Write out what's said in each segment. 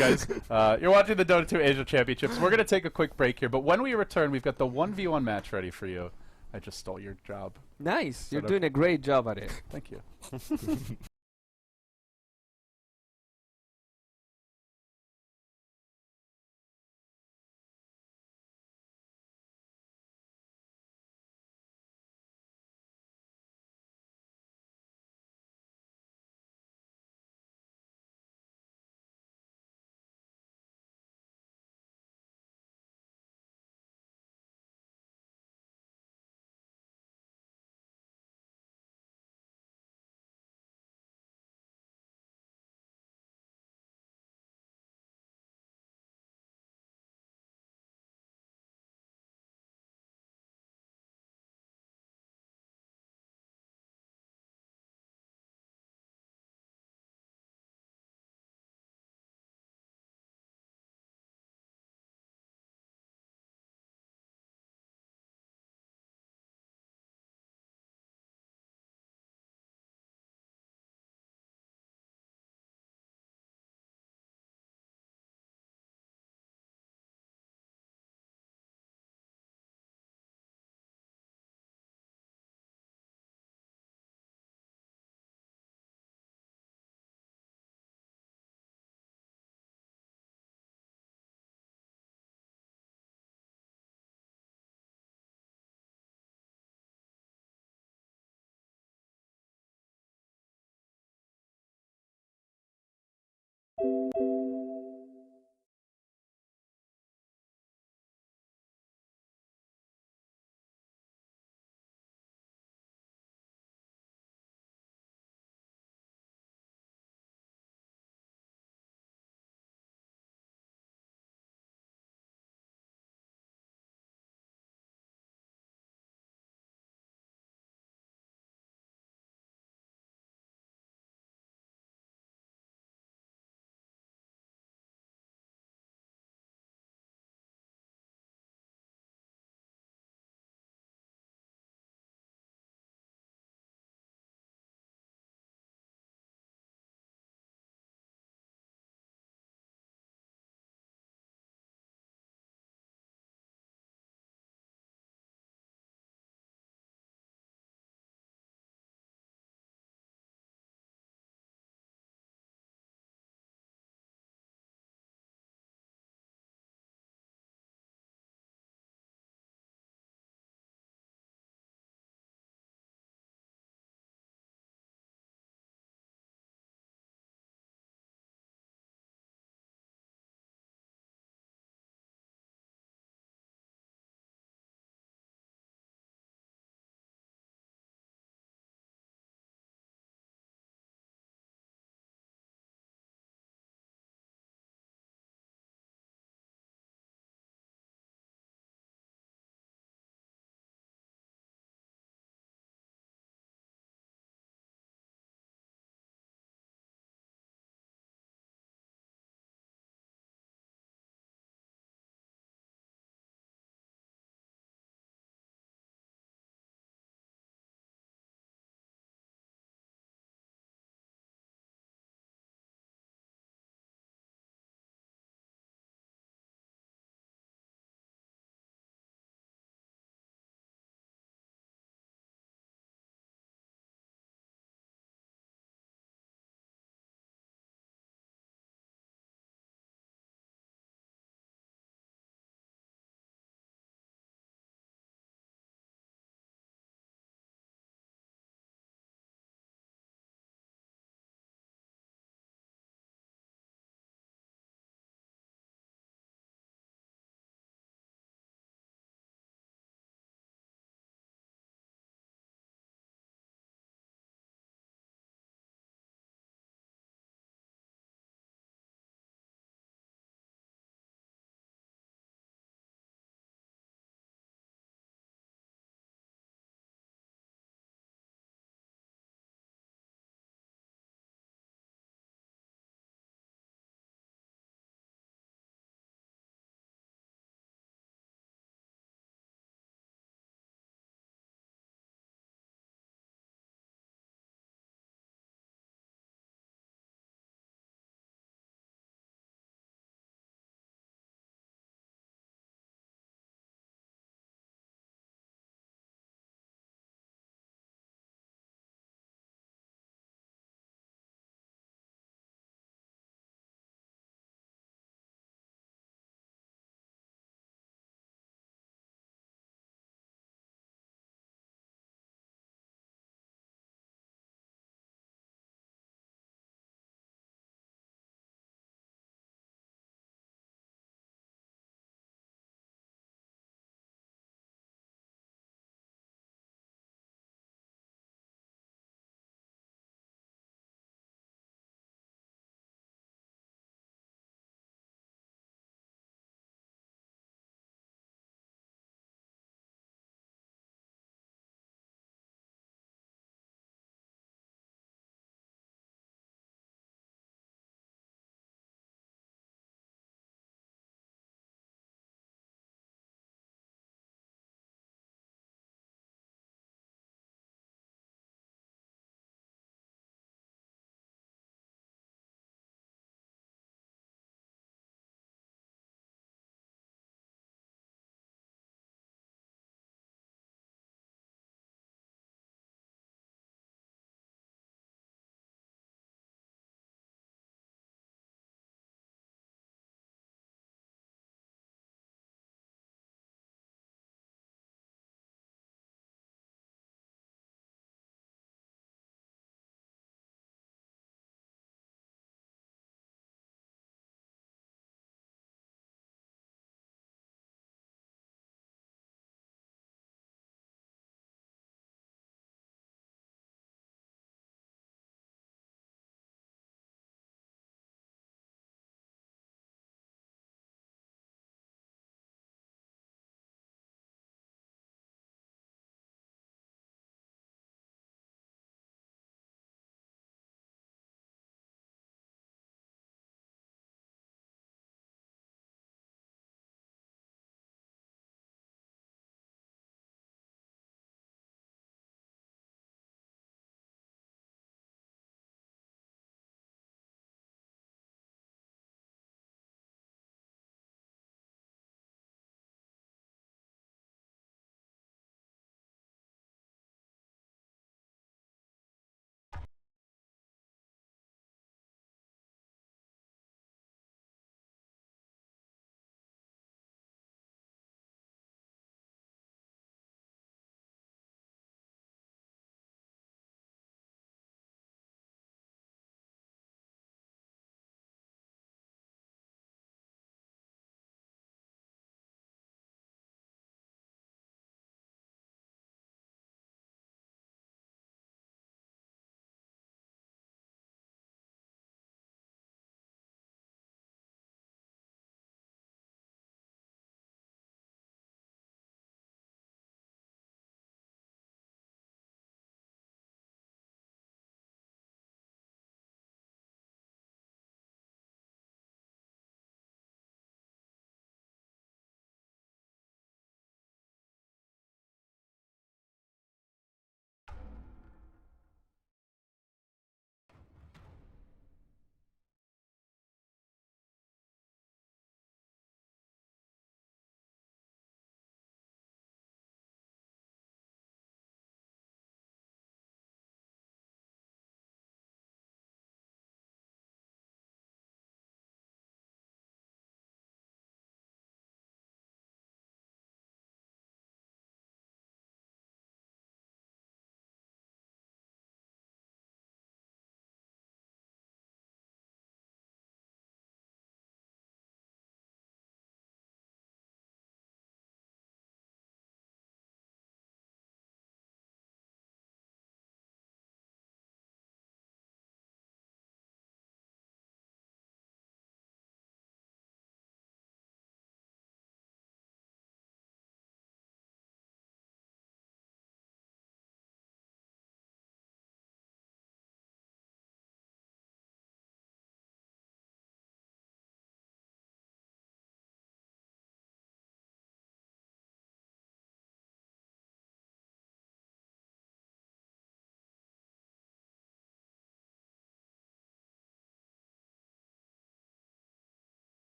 Anyway, guys, you're watching the Dota 2 Asia Championships. We're going to take a quick break here, but when we return, we've got the 1v1 match ready for you. I just stole your job. Nice. You're Set up. doing a great job at it. Thank you.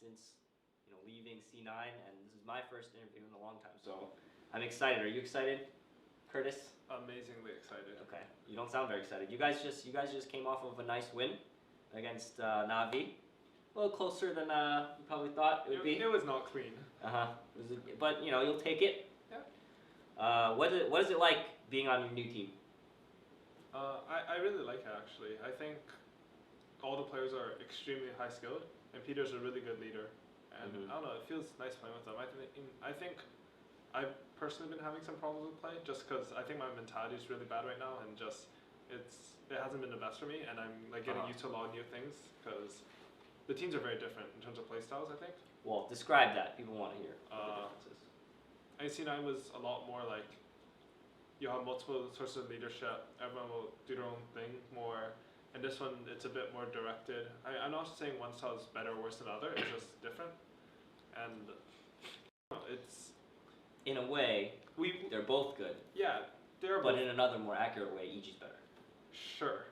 since leaving C9, and this is my first interview in a long time. So I'm excited. Are you excited, Curtis? Amazingly excited. Okay. You don't sound very excited. You guys just came off of a nice win against Navi. A little closer than you probably thought it would be. It was not clean. But you'll take it. Yeah. What is it like being on your new team? I really like it actually. I think all the players are extremely high skilled, and Peter's a really good leader. And I don't know, it feels nice playing with them. I think I've personally been having some problems with play just because I think my mentality is really bad right now, and it hasn't been the best for me, and I'm like getting used to a lot of new things because the teams are very different in terms of play styles, I think. Well, describe that. People want to hear what the differences. IC9 was a lot more like you have multiple sources of leadership. Everyone will do their own thing more. And this one, it's a bit more directed. I'm not saying one style is better or worse than the other. It's just different. And it's in a way they're both good. Yeah, they're both. But in another more accurate way, EG's better. Sure.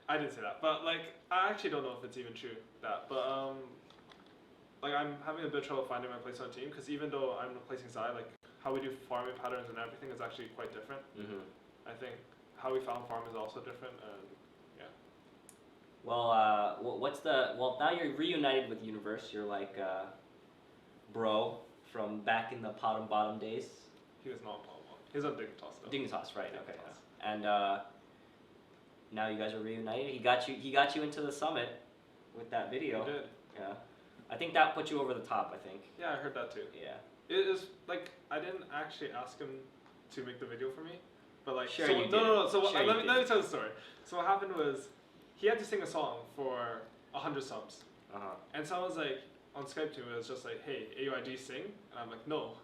I didn't say that, but I actually don't know if it's even true that. But I'm having a bit of trouble finding my place on the team because even though I'm replacing Zai, how we do farming patterns and everything is actually quite different. I think how we found farm is also different, and yeah. Well, now you're reunited with Universe. You're like bro from back in the bottom days. He was not bottom. He was on Dignitas though. Dignitas, right? Okay. Yeah. And now you guys are reunited. He got you into the summit with that video. He did. Yeah. I think that put you over the top. I think. Yeah, I heard that too. Yeah. It is I didn't actually ask him to make the video for me, but sure so, you did. No. So sure let me tell the story. So what happened was, he had to sing a song for 100 subs, and someone was on Skype to me, it was just hey, AUIG sing, and I'm like no,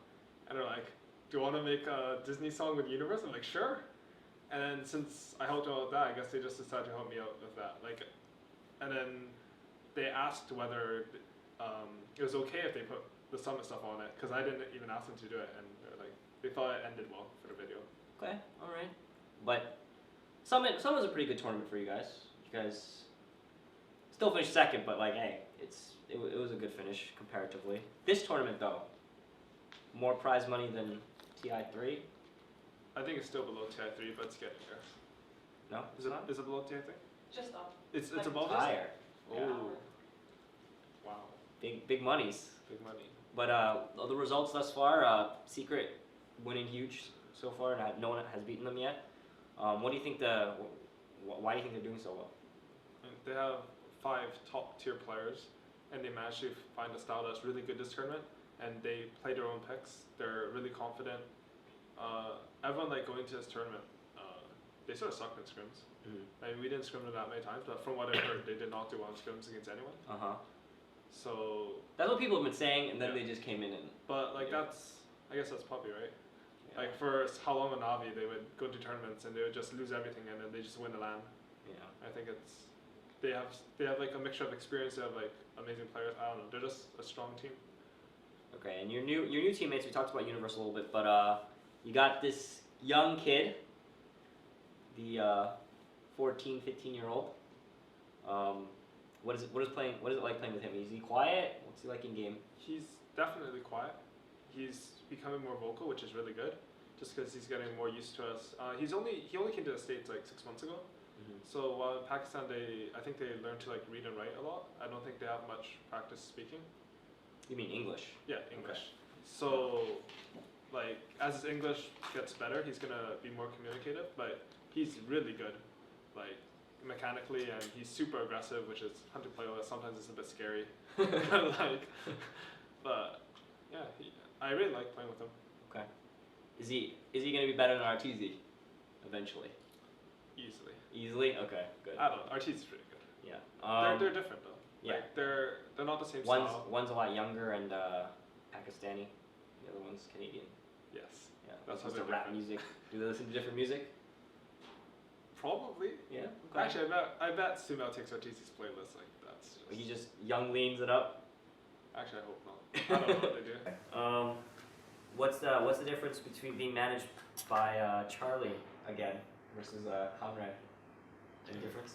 and they're like, do you want to make a Disney song with Universe? I'm like sure, and then since I helped out with that, I guess they just decided to help me out with that, and then they asked whether it was okay if they put the summit stuff on it, because I didn't even ask them to do it, and they thought it ended well for the video. Okay, all right. But Summit was a pretty good tournament for you guys. You guys still finished second, but hey, it was a good finish comparatively. This tournament though, more prize money than TI3. I think it's still below TI3, but it's getting there. No, is it below TI3? Just up. It's above us? Higher. Oh. Yeah. Wow. Big monies. Big money. But the results thus far, Secret winning huge so far, and no one has beaten them yet. What do you think why do you think they're doing so well? They have 5 top tier players, and they managed to find a style that's really good this tournament, and they play their own picks. They're really confident. Everyone going to this tournament, they sort of sucked in scrims. We didn't scrim them that many times, but from what I heard, they did not do well in scrims against anyone. So that's what people have been saying, and then they just came in and. But I guess that's puppy, right? Yeah. For how long on Navi, they would go to tournaments and they would just lose everything, and then they just win the LAN. Yeah. I think they have a mixture of experience. They have amazing players. I don't know. They're just a strong team. Okay, and your new teammates. We talked about Universe a little bit, but you got this young kid, the 14, 15-year-old. What is it like playing with him? Is he quiet? What's he like in game? He's definitely quiet. He's becoming more vocal, which is really good, just because he's getting more used to us. He only came to the States 6 months ago. So while in Pakistan, I think they learned to read and write a lot. I don't think they have much practice speaking. You mean English? Yeah, English. Okay. So as his English gets better, he's gonna be more communicative. But he's really good, mechanically, and he's super aggressive, which is hard to play with. Sometimes it's a bit scary. But yeah, I really like playing with him. Okay. Is he gonna be better than RTZ eventually? Easily? Okay, good. I don't know. RTZ is pretty good. Yeah. They're different though. Yeah. They're not the same style. One's a lot younger and Pakistani. The other one's Canadian. Yes. Yeah. That's supposed to rap music. Do they listen to different music? Probably. Yeah. Okay. Actually, I bet Sumo takes RTZ's playlist. That's just. He just young leans it up. Actually, I hope not. I don't know what they do. What's the difference between being managed by Charlie again versus Conrad? Any difference?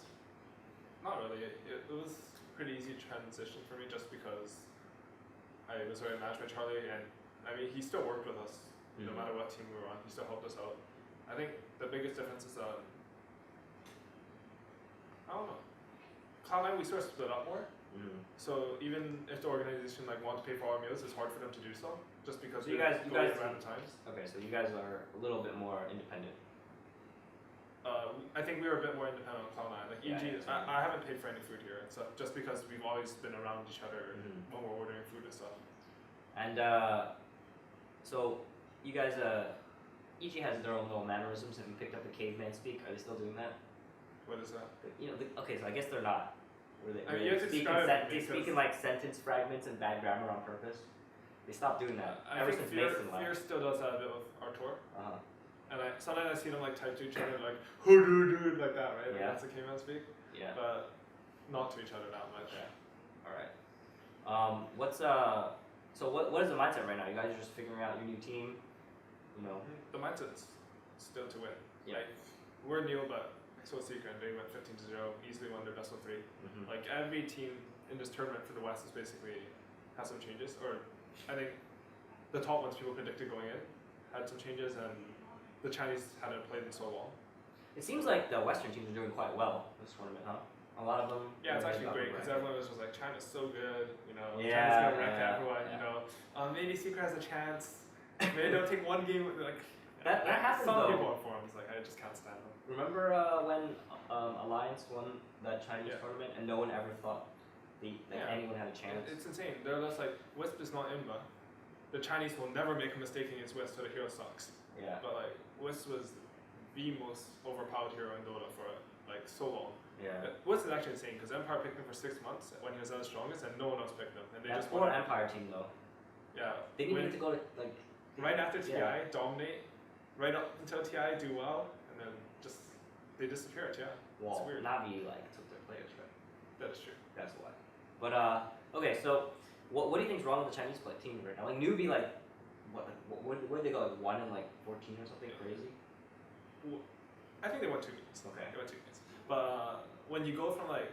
Not really. It was pretty easy transition for me, just because I was already managed by Charlie, and I mean he still worked with us no matter what team we were on. He still helped us out. I think the biggest difference is I don't know. Cloud9 we sort of split up more. So even if the organization like want to pay for our meals, it's hard for them to do so, just because you guys at random times. Okay, so you guys are a little bit more independent. I think we were a bit more independent on Cloud9. Like EG, I haven't paid for any food here, so just because we've always been around each other when we're ordering food and stuff. And so you guys, EG has their own little mannerisms. Have you picked up the caveman speak? Are they still doing that? What is that? You know, okay, so I guess they're not. They speak in like sentence fragments and bad grammar on purpose. They stopped doing that I ever think since Mason left. Fear still does that a bit with Artur. And sometimes I see them like type to each other like dude like that, right? Like, that's the caveman speak. Yeah. But not to each other that much. Okay. All right. So what is the mindset right now? You guys are just figuring out your new team. You know. The mindset's still to win. Yeah. Like we're new, but so Secret, and they went 15-0, easily won their best of 3. Like every team in this tournament for the West is basically has some changes, or I think the top ones people predicted going in had some changes, and the Chinese hadn't played in so long. It seems like the Western teams are doing quite well this tournament, huh? A lot of them. Yeah, it's actually great because everyone was just like, China's so good, you know. Yeah, China's gonna wreck everyone, you know. Maybe Secret has a chance. Maybe they'll take one game. Like that happens some though. people on forums like I just can't stand them. Remember when Alliance won that Chinese tournament and no one ever thought anyone had a chance? It's insane. They're just like, Wisp is not Imba. The Chinese will never make a mistake against Wisp, so the hero sucks. Yeah. But like, Wisp was the most overpowered hero in Dota for like so long. Yeah. Wisp is actually insane because Empire picked him for 6 months when he was at his strongest, and no one else picked him. And they That's just for Empire team though. Yeah. They didn't need to go to like. Right after TI, dominate. Right up until TI, do well, and then they disappeared. Yeah. Well, it's weird. Navi like took their players, right? That is true. That's why. But okay, so what do you think's wrong with the Chinese team right now? Like newbie, like where did they go? Like 1 in like 14 or something crazy? Well, I think they won 2 games. Okay. They won 2 games. But when you go from like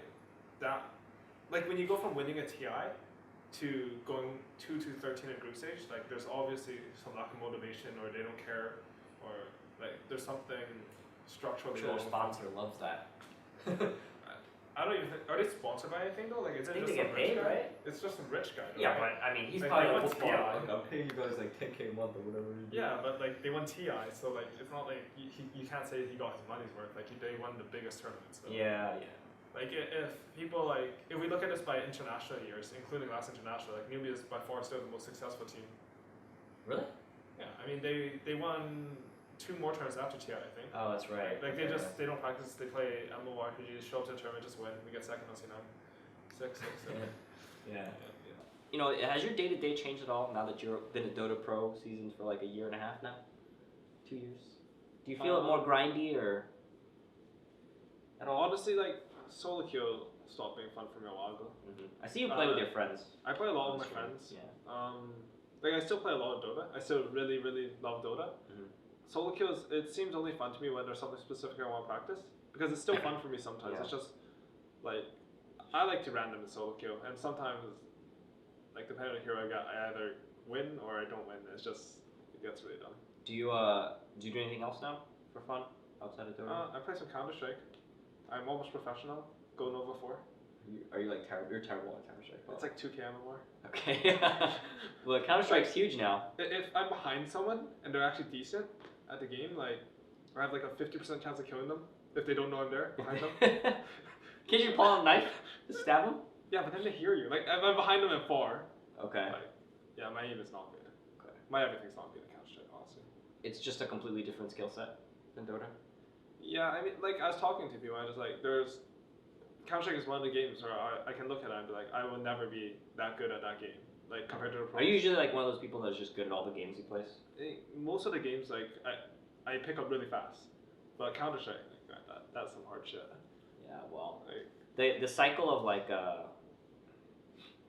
that, like when you go from winning a TI to going 2-13 in group stage, like there's obviously some lack of motivation, or they don't care, or like there's something structurally I'm sure wrong. their sponsor loves that. I don't even think, are they sponsored by anything though? Like it's I think just they get some rich paid, guy? right? It's just some rich guy. Yeah, right? but I mean, he's Like, probably they like, won TI. I'm paying you guys like 10K a month or whatever. Yeah, but like they won TI, so like it's not like you can't say he got his money's worth. Like they won the biggest tournament. So. Yeah. Like if people like, if we look at this by international years, including last international, like Newbie is by far still the most successful team. Really? Yeah, I mean they won 2 more tournaments after TI, I think. Oh, that's right. Like they don't practice. They play MMORPGs, show up to the tournament, just win. We get second on C9. 6. Yeah. You know, has your day-to-day changed at all now that you've been a Dota Pro seasons for like a year and a half now? 2 years? Do you feel it more grindy or? At all? Honestly, like solo queue stopped being fun for me a while ago. I see you play with your friends. I play a lot with my friends. Yeah. Like I still play a lot of Dota. I still really love Dota. Solo queues, it seems only fun to me when there's something specific I want to practice, because it's still fun for me sometimes. It's just like I like to random the solo queue, and sometimes like depending on the hero I got, I either win or I don't win. It gets really dumb. Do you do anything else now for fun outside of Dota? I play some Counter-Strike. I'm almost professional. Go Nova 4. Are you like terrible? You're terrible at Counter-Strike. It's like 2K MMR. Okay. Well, Counter-Strike's huge now. If I'm behind someone and they're actually decent at the game, like I have like a 50% chance of killing them if they don't know I'm there behind them. Can't you pull out a knife to stab them? Yeah, but then they hear you. Like if I'm behind them at 4. Okay. Like, yeah, my aim is not good. Okay. My everything's not good at Counter-Strike, honestly. It's just a completely different skill set than Dota. Yeah, I mean, like I was talking to people, I was like, Counter-Strike is one of the games where I can look at it and be like, I will never be that good at that game, like compared to the pros. Are you usually like one of those people that's just good at all the games he plays? Most of the games, like I pick up really fast, but Counter-Strike, like, that's some hard shit. Yeah, well, like, the cycle of like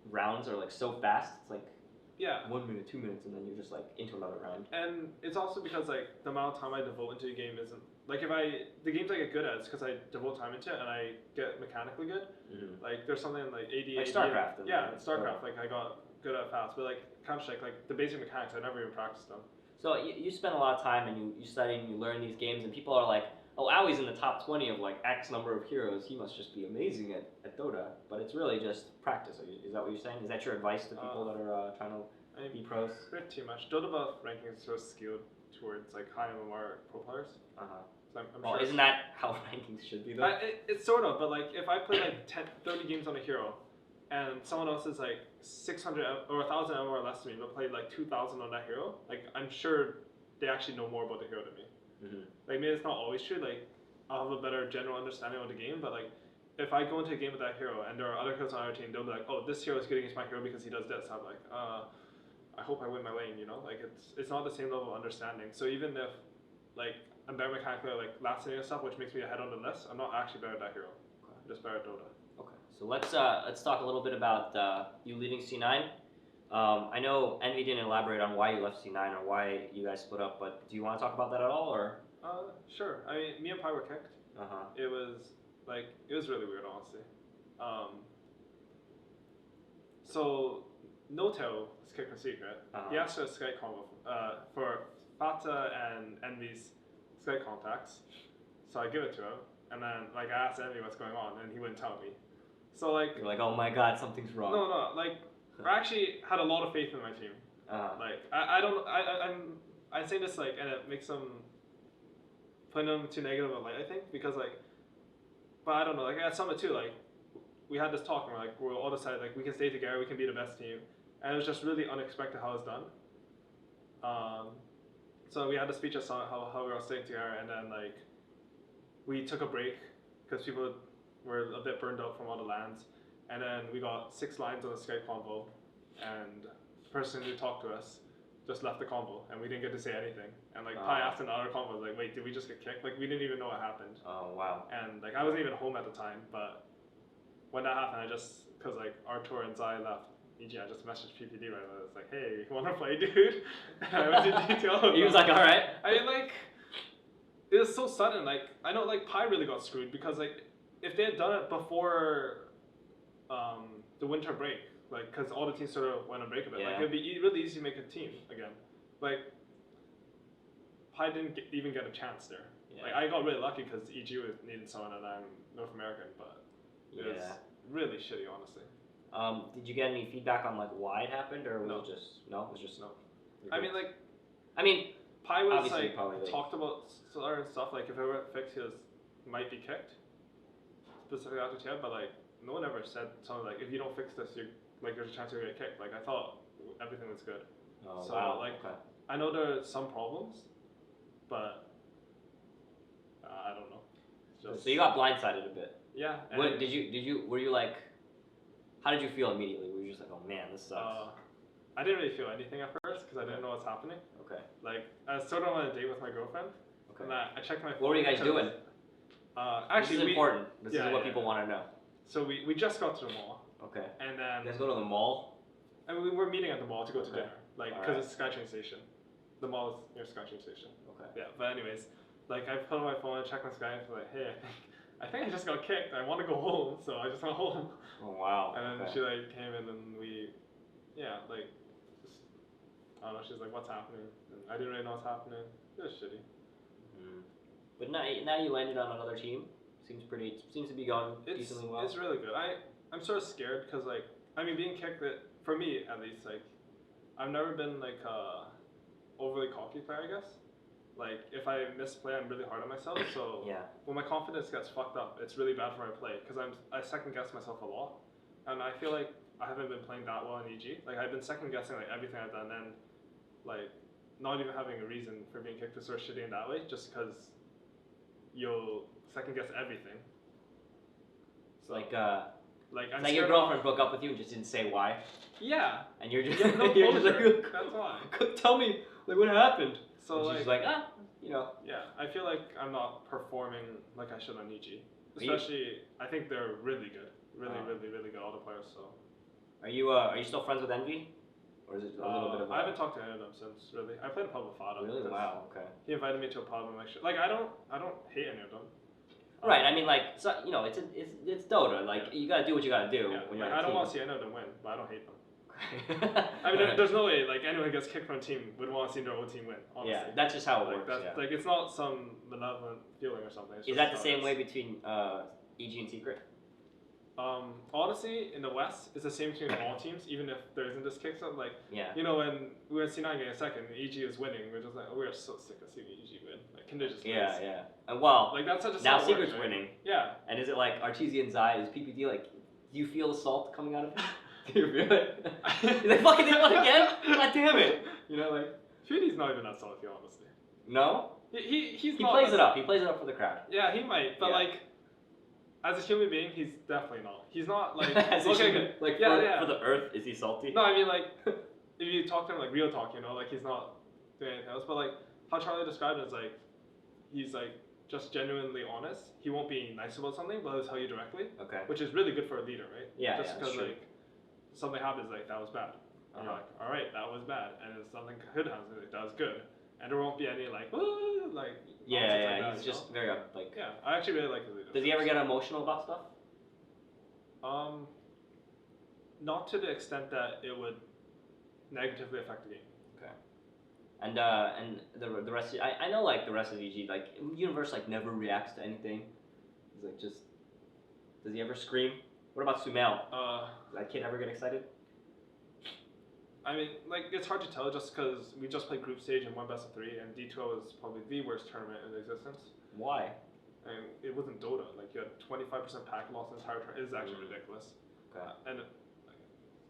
rounds are like so fast. It's like 1 minute, 2 minutes, and then you're just like into another round. And it's also because like the amount of time I devote into a game isn't like the games I get good at is because I devote time into it and I get mechanically good. Like there's something like AD, like StarCraft. StarCraft. Like I got good at fast, but like Counter-Strike, like the basic mechanics, I never even practiced them. So you spend a lot of time and you study and you learn these games, and people are like, oh, Aui's in the top 20 of like X number of heroes. He must just be amazing at Dota. But it's really just practice. Is that what you're saying? Is that your advice to people that are trying to be pros? Pretty much. Dota buff ranking is so skewed towards like high MMR pro players. So I'm well, sure isn't that how rankings should be though? it's sort of, but like if I play like 30 games on a hero, and someone else is like 600 or 1,000 MMR less than me, but played like 2,000 on that hero, like I'm sure they actually know more about the hero than me. Like maybe it's not always true. Like I'll have a better general understanding of the game, but like if I go into a game with that hero and there are other heroes on our team, they'll be like, oh, this hero is good against my hero because he does this. I'm like, I hope I win my lane. You know, like it's not the same level of understanding. So even if like I'm better mechanically like last hitting and stuff, which makes me ahead on the list, I'm not actually better at that hero. I'm just better at Dota. Okay, so let's talk a little bit about you leaving C9. I know Envy didn't elaborate on why you left C9 or why you guys split up, but do you want to talk about that at all, or? Sure. I mean, me and Pi were kicked. It was really weird, honestly. So Noto is kicked in secret. He asked for a Skype combo for Fata and Envy's Skype contacts. So I give it to him, and then like I asked Envy what's going on, and he wouldn't tell me. So like you're like, oh my god, something's wrong. No, like I actually had a lot of faith in my team. Like I'm saying this like, and it makes them putting them too negative of light, I think, because like, but I don't know, like at Summit too, like we had this talk and we're all decided like we can stay together, we can be the best team, and it was just really unexpected how it's done. So we had the speech at Summit how we were all staying together, and then like we took a break because people were a bit burned out from all the lands, and then we got 6 lines on the Skype convo, and the person who talked to us just left the convo, and we didn't get to say anything. And like Pi asked in the other convo, like, wait, did we just get kicked? Like we didn't even know what happened. Oh wow. And like I wasn't even home at the time, but when that happened, I just, cause like Artur and Zai left EG, I just messaged PPD right away. I was like, hey, you wanna play, dude? And I went into detail. He was like, all right. I mean, like, it was so sudden. Like I know like Pi really got screwed because like if they had done it before the winter break, like, because all the teams sort of went on break a bit. Like, it'd be really easy to make a team again. Like, Pi didn't even get a chance there. Yeah. Like, I got really lucky because EG needed someone and I'm North American, but it was really shitty, honestly. Did you get any feedback on, like, why it happened, or was it just, no? It was just, no. I mean, Pi was, like, talked about certain stuff, like, if it were fixed, he might be kicked, specifically after TF, but, like, no one ever said something like, if you don't fix this, there's a chance you're gonna get kicked. Like I thought everything was good. Oh, so wow. like, I know there are some problems, but I don't know. So you got blindsided a bit. Yeah. What were you like? How did you feel immediately? Were you just like, oh man, this sucks? I didn't really feel anything at first because I didn't know what's happening. Okay. Like I was sort of on a date with my girlfriend. Okay. And I checked my phone. What were you guys doing? Actually, this is important. This is what people want to know. So we just got to the mall. Okay. And then. You guys go to the mall? And we were meeting at the mall to go to dinner, like because it's SkyTrain station. The mall is near SkyTrain station. Okay. Yeah, but anyways, like I put on my phone and checked my Skype and like, hey, I think I just got kicked. I want to go home, so I just went home. Oh wow. And then she like came in and like just I don't know. She's like, what's happening? And I didn't really know what's happening. It was shitty. But now you landed on another team. Seems to be going decently well. It's really good. I'm sort of scared because like I mean being kicked, for me at least, like I've never been like a overly cocky player, I guess. Like if I misplay, I'm really hard on myself. So when my confidence gets fucked up, it's really bad for my play because I second guess myself a lot, and I feel like I haven't been playing that well in EG. Like I've been second guessing like everything I've done, and like not even having a reason for being kicked is sort of shitty in that way, just because you'll second guess everything. So, like it's like your girlfriend broke up with you and just didn't say why. Yeah. And you're just you're just like, that's why. Tell me like what happened. So and she's like you know. Yeah, I feel like I'm not performing like I should on EG. Especially, I think they're really good, really good, all the players. So. Are you still friends with Envy, or is it a little bit of? I haven't talked to any of them since really. I played a pub with Fada. Really? Wow. Okay. He invited me to a pub and like I don't hate any of them. Right. I mean, like, so, you know, it's Dota. Like, you gotta do what you gotta do. Yeah. When you're I don't want to see any of them win, but I don't hate them. I mean, there's no way like anyone who gets kicked from a team would want to see their own team win. Honestly. Yeah, that's just how it like, works. That's, yeah. Like it's not some malevolent feeling or something. It's Is just that the how same it way is. between EG and Secret? Honestly, in the West, it's the same between all teams, even if there isn't this kick. So like, Yeah. you know, when we were in C9 getting second, EG is winning. We're just like, oh, we're so sick of seeing EG win. Like, can they just Yeah, lose? yeah. And well, Like that's such a now sad Secret's work, right? winning. Yeah. And is it like Artesia and Zai? Is PPD like? Do you feel the salt coming out of it? Do you feel it? He's like, fucking did one again? God damn it! You know, like. Fiend's not even that salty, honestly. No. He He plays it up. He plays it up for the crowd. Yeah, he might, but Yeah. like, as a human being, he's definitely not. He's not like As okay, good. Like for the Earth, is he salty? No, I mean like, if you talk to him like real talk, you know, like he's not doing anything else. But like how Charlie described it is like, he's like just genuinely honest. He won't be nice about something, but he'll tell you directly. Okay. Which is really good for a leader, right? Yeah, Just yeah, because that's true. like something happens, like that was bad. And you're like, all right, that was bad, and if something good happens, like that was good, and there won't be any like, like. Yeah, nonsense yeah. like that, He's you just know? very like. Yeah, I actually really like his leadership. Does he ever get emotional about stuff? Not to the extent that it would negatively affect the game. Okay. And the rest of, I know like the rest of EG, like Universe like never reacts to anything. He's like just, does he ever scream? What about Sumail? Does that kid ever get excited? I mean, like it's hard to tell just because we just played group stage and won best of 3, and D2O is probably the worst tournament in existence. Why? And it wasn't Dota. Like you had 25% pack loss in the entire tournament. It is actually ridiculous. Okay. And like,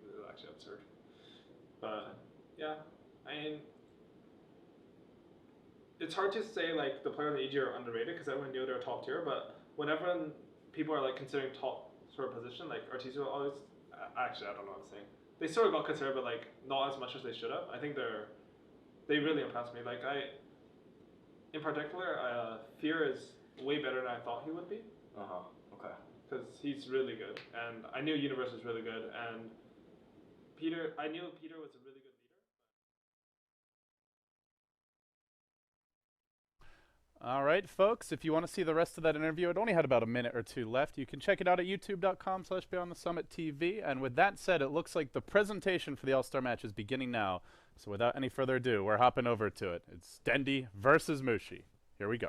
it's actually absurd. But yeah, I mean, it's hard to say like the players in EG are underrated because everyone knew they were top tier. But whenever people are like considering top sort of position, like Artesia always. Actually, I don't know what I'm saying. They sort of got considered, but like not as much as they should have. I think they really impressed me. Like in particular, Fear is way better than I thought he would be. Okay. Because he's really good, and I knew Universe was really good, and I knew Peter was a really good leader. All right, folks, if you want to see the rest of that interview, it only had about a minute or two left. You can check it out at youtube.com/BeyondTheSummit.tv. And with that said, it looks like the presentation for the All-Star match is beginning now. So without any further ado, we're hopping over to it. It's Dendi versus Mushi. Here we go.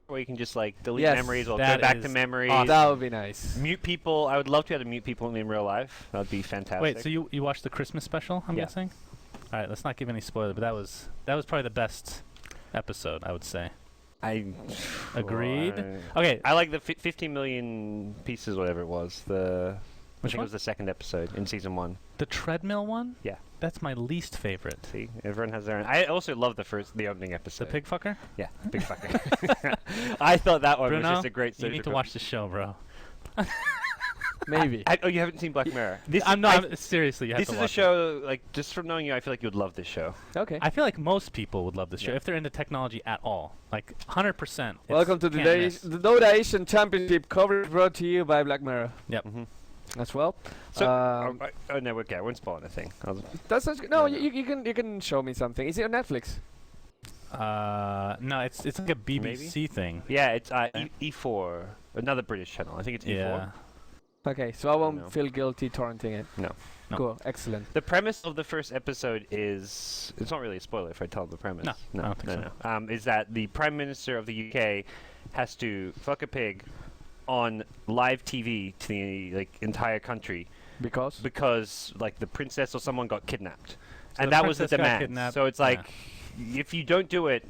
where you can just like delete Yes, memories or go that back is to memories. awesome. That would be nice. Mute people. I would love to be able to mute people in real life. That would be fantastic. Wait, so you watched the Christmas special? I'm Yeah. guessing. All right, let's not give any spoiler, but that was probably the best episode, I would say. I Agreed. I Okay, like the 15 million pieces, whatever it was. I Which think one? it was the second episode in season 1. the treadmill one. Yeah. That's my least favorite. See, everyone has their own. I also love the opening The episode. pig fucker. Yeah, big fucker. I thought that one Bruno, was just a great. you need to watch the show, bro. Maybe. Oh, you haven't seen Black Mirror? Seriously, you have This to is a watch it. show, like, just from knowing you, I feel like you would love this show. Okay. I feel like most people would love this show Yeah. if they're into technology at all. Like 100%. Welcome to the Dota Asian Championship coverage brought to you by Black Mirror Mm-hmm. as well. So, no, okay, I won't spoil anything. That's no. No. You can show me something. Is it on Netflix? No, it's like a BBC thing. Yeah, it's E4, another British channel. I think it's E4. Yeah. Okay, so I won't No. feel guilty torrenting it. No. No. Cool, excellent. The premise of the first episode is it's not really a spoiler if I tell the premise. No, I don't think so. Is that the Prime Minister of the UK has to fuck a pig on live TV to the entire country because like the princess or someone got kidnapped, So and the that was the princess got demand. kidnapped, So it's yeah. like if you don't do it,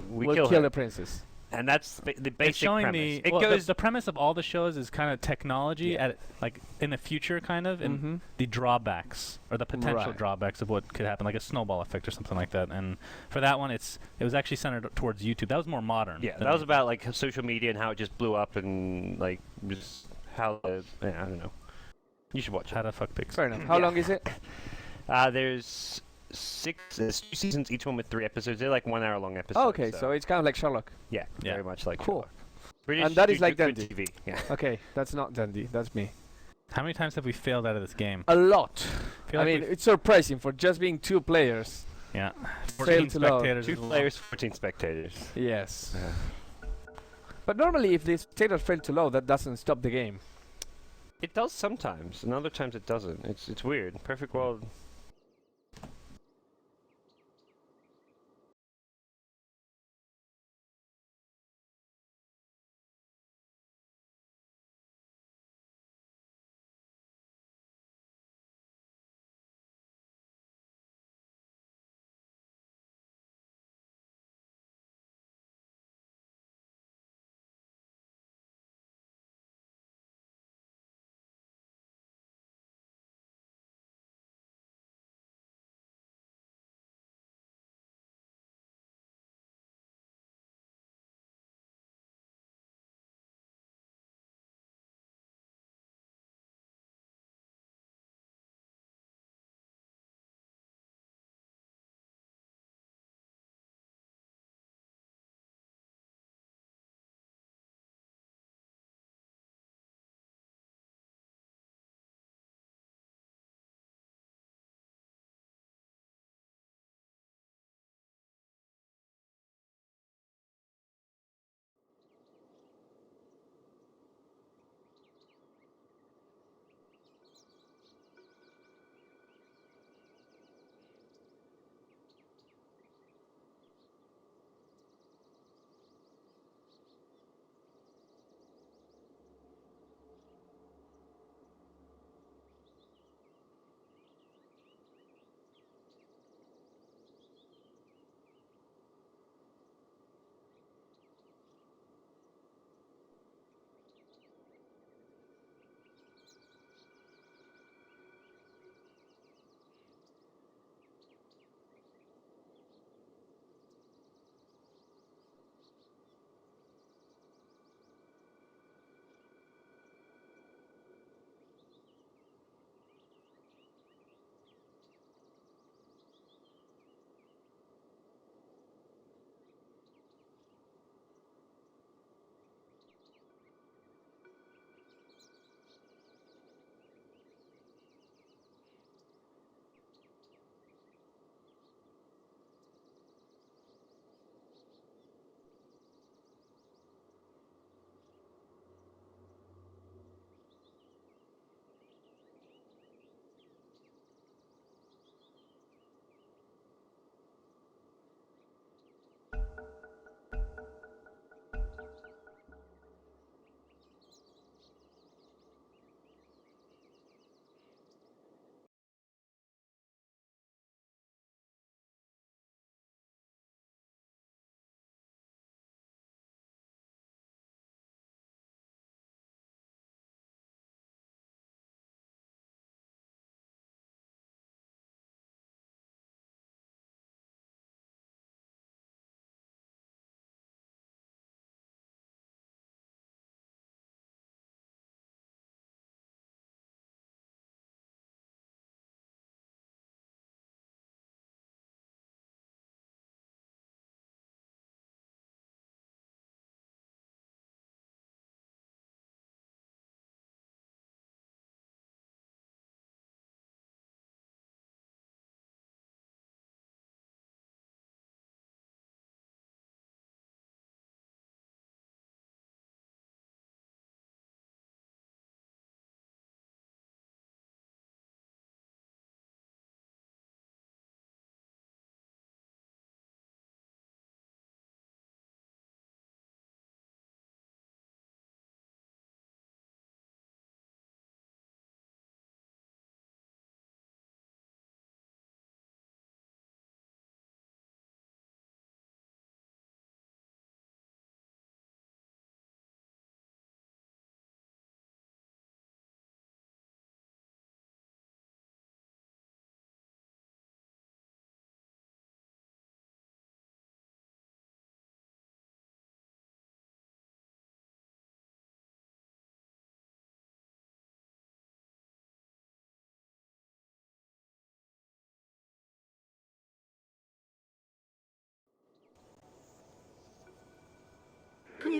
We'll kill kill her. the princess. And that's the basic It's showing premise. the It well, goes the premise of all the shows is kind of technology Yeah. at like in the future, kind of, and Mhm. the drawbacks or the potential Right. drawbacks of what could happen, like a snowball effect or something like that. And for that one, it was actually centered towards YouTube. That was more modern. Yeah, than that was about like social media and how it just blew up and like just how I don't know. You should watch how it. to fuck pigs. Fair enough. How long is it? There's 2 seasons, each one with 3 episodes. They're like 1 hour long episodes. Oh, okay, so it's kind of like Sherlock. yeah, Yeah. very much like Cool. Sherlock. British And that is like good Dendi. TV. Yeah. Okay, that's not Dendi. That's me. How many times have we failed out of this game? A lot. Feel I like mean, we've- it's surprising for just being 2 players. yeah, failed 14 to load. spectators. 2 as well. players, 14 spectators. Yes. But normally, if the spectators fail to load, that doesn't stop the game. It does sometimes, and other times it doesn't. It's weird. Perfect World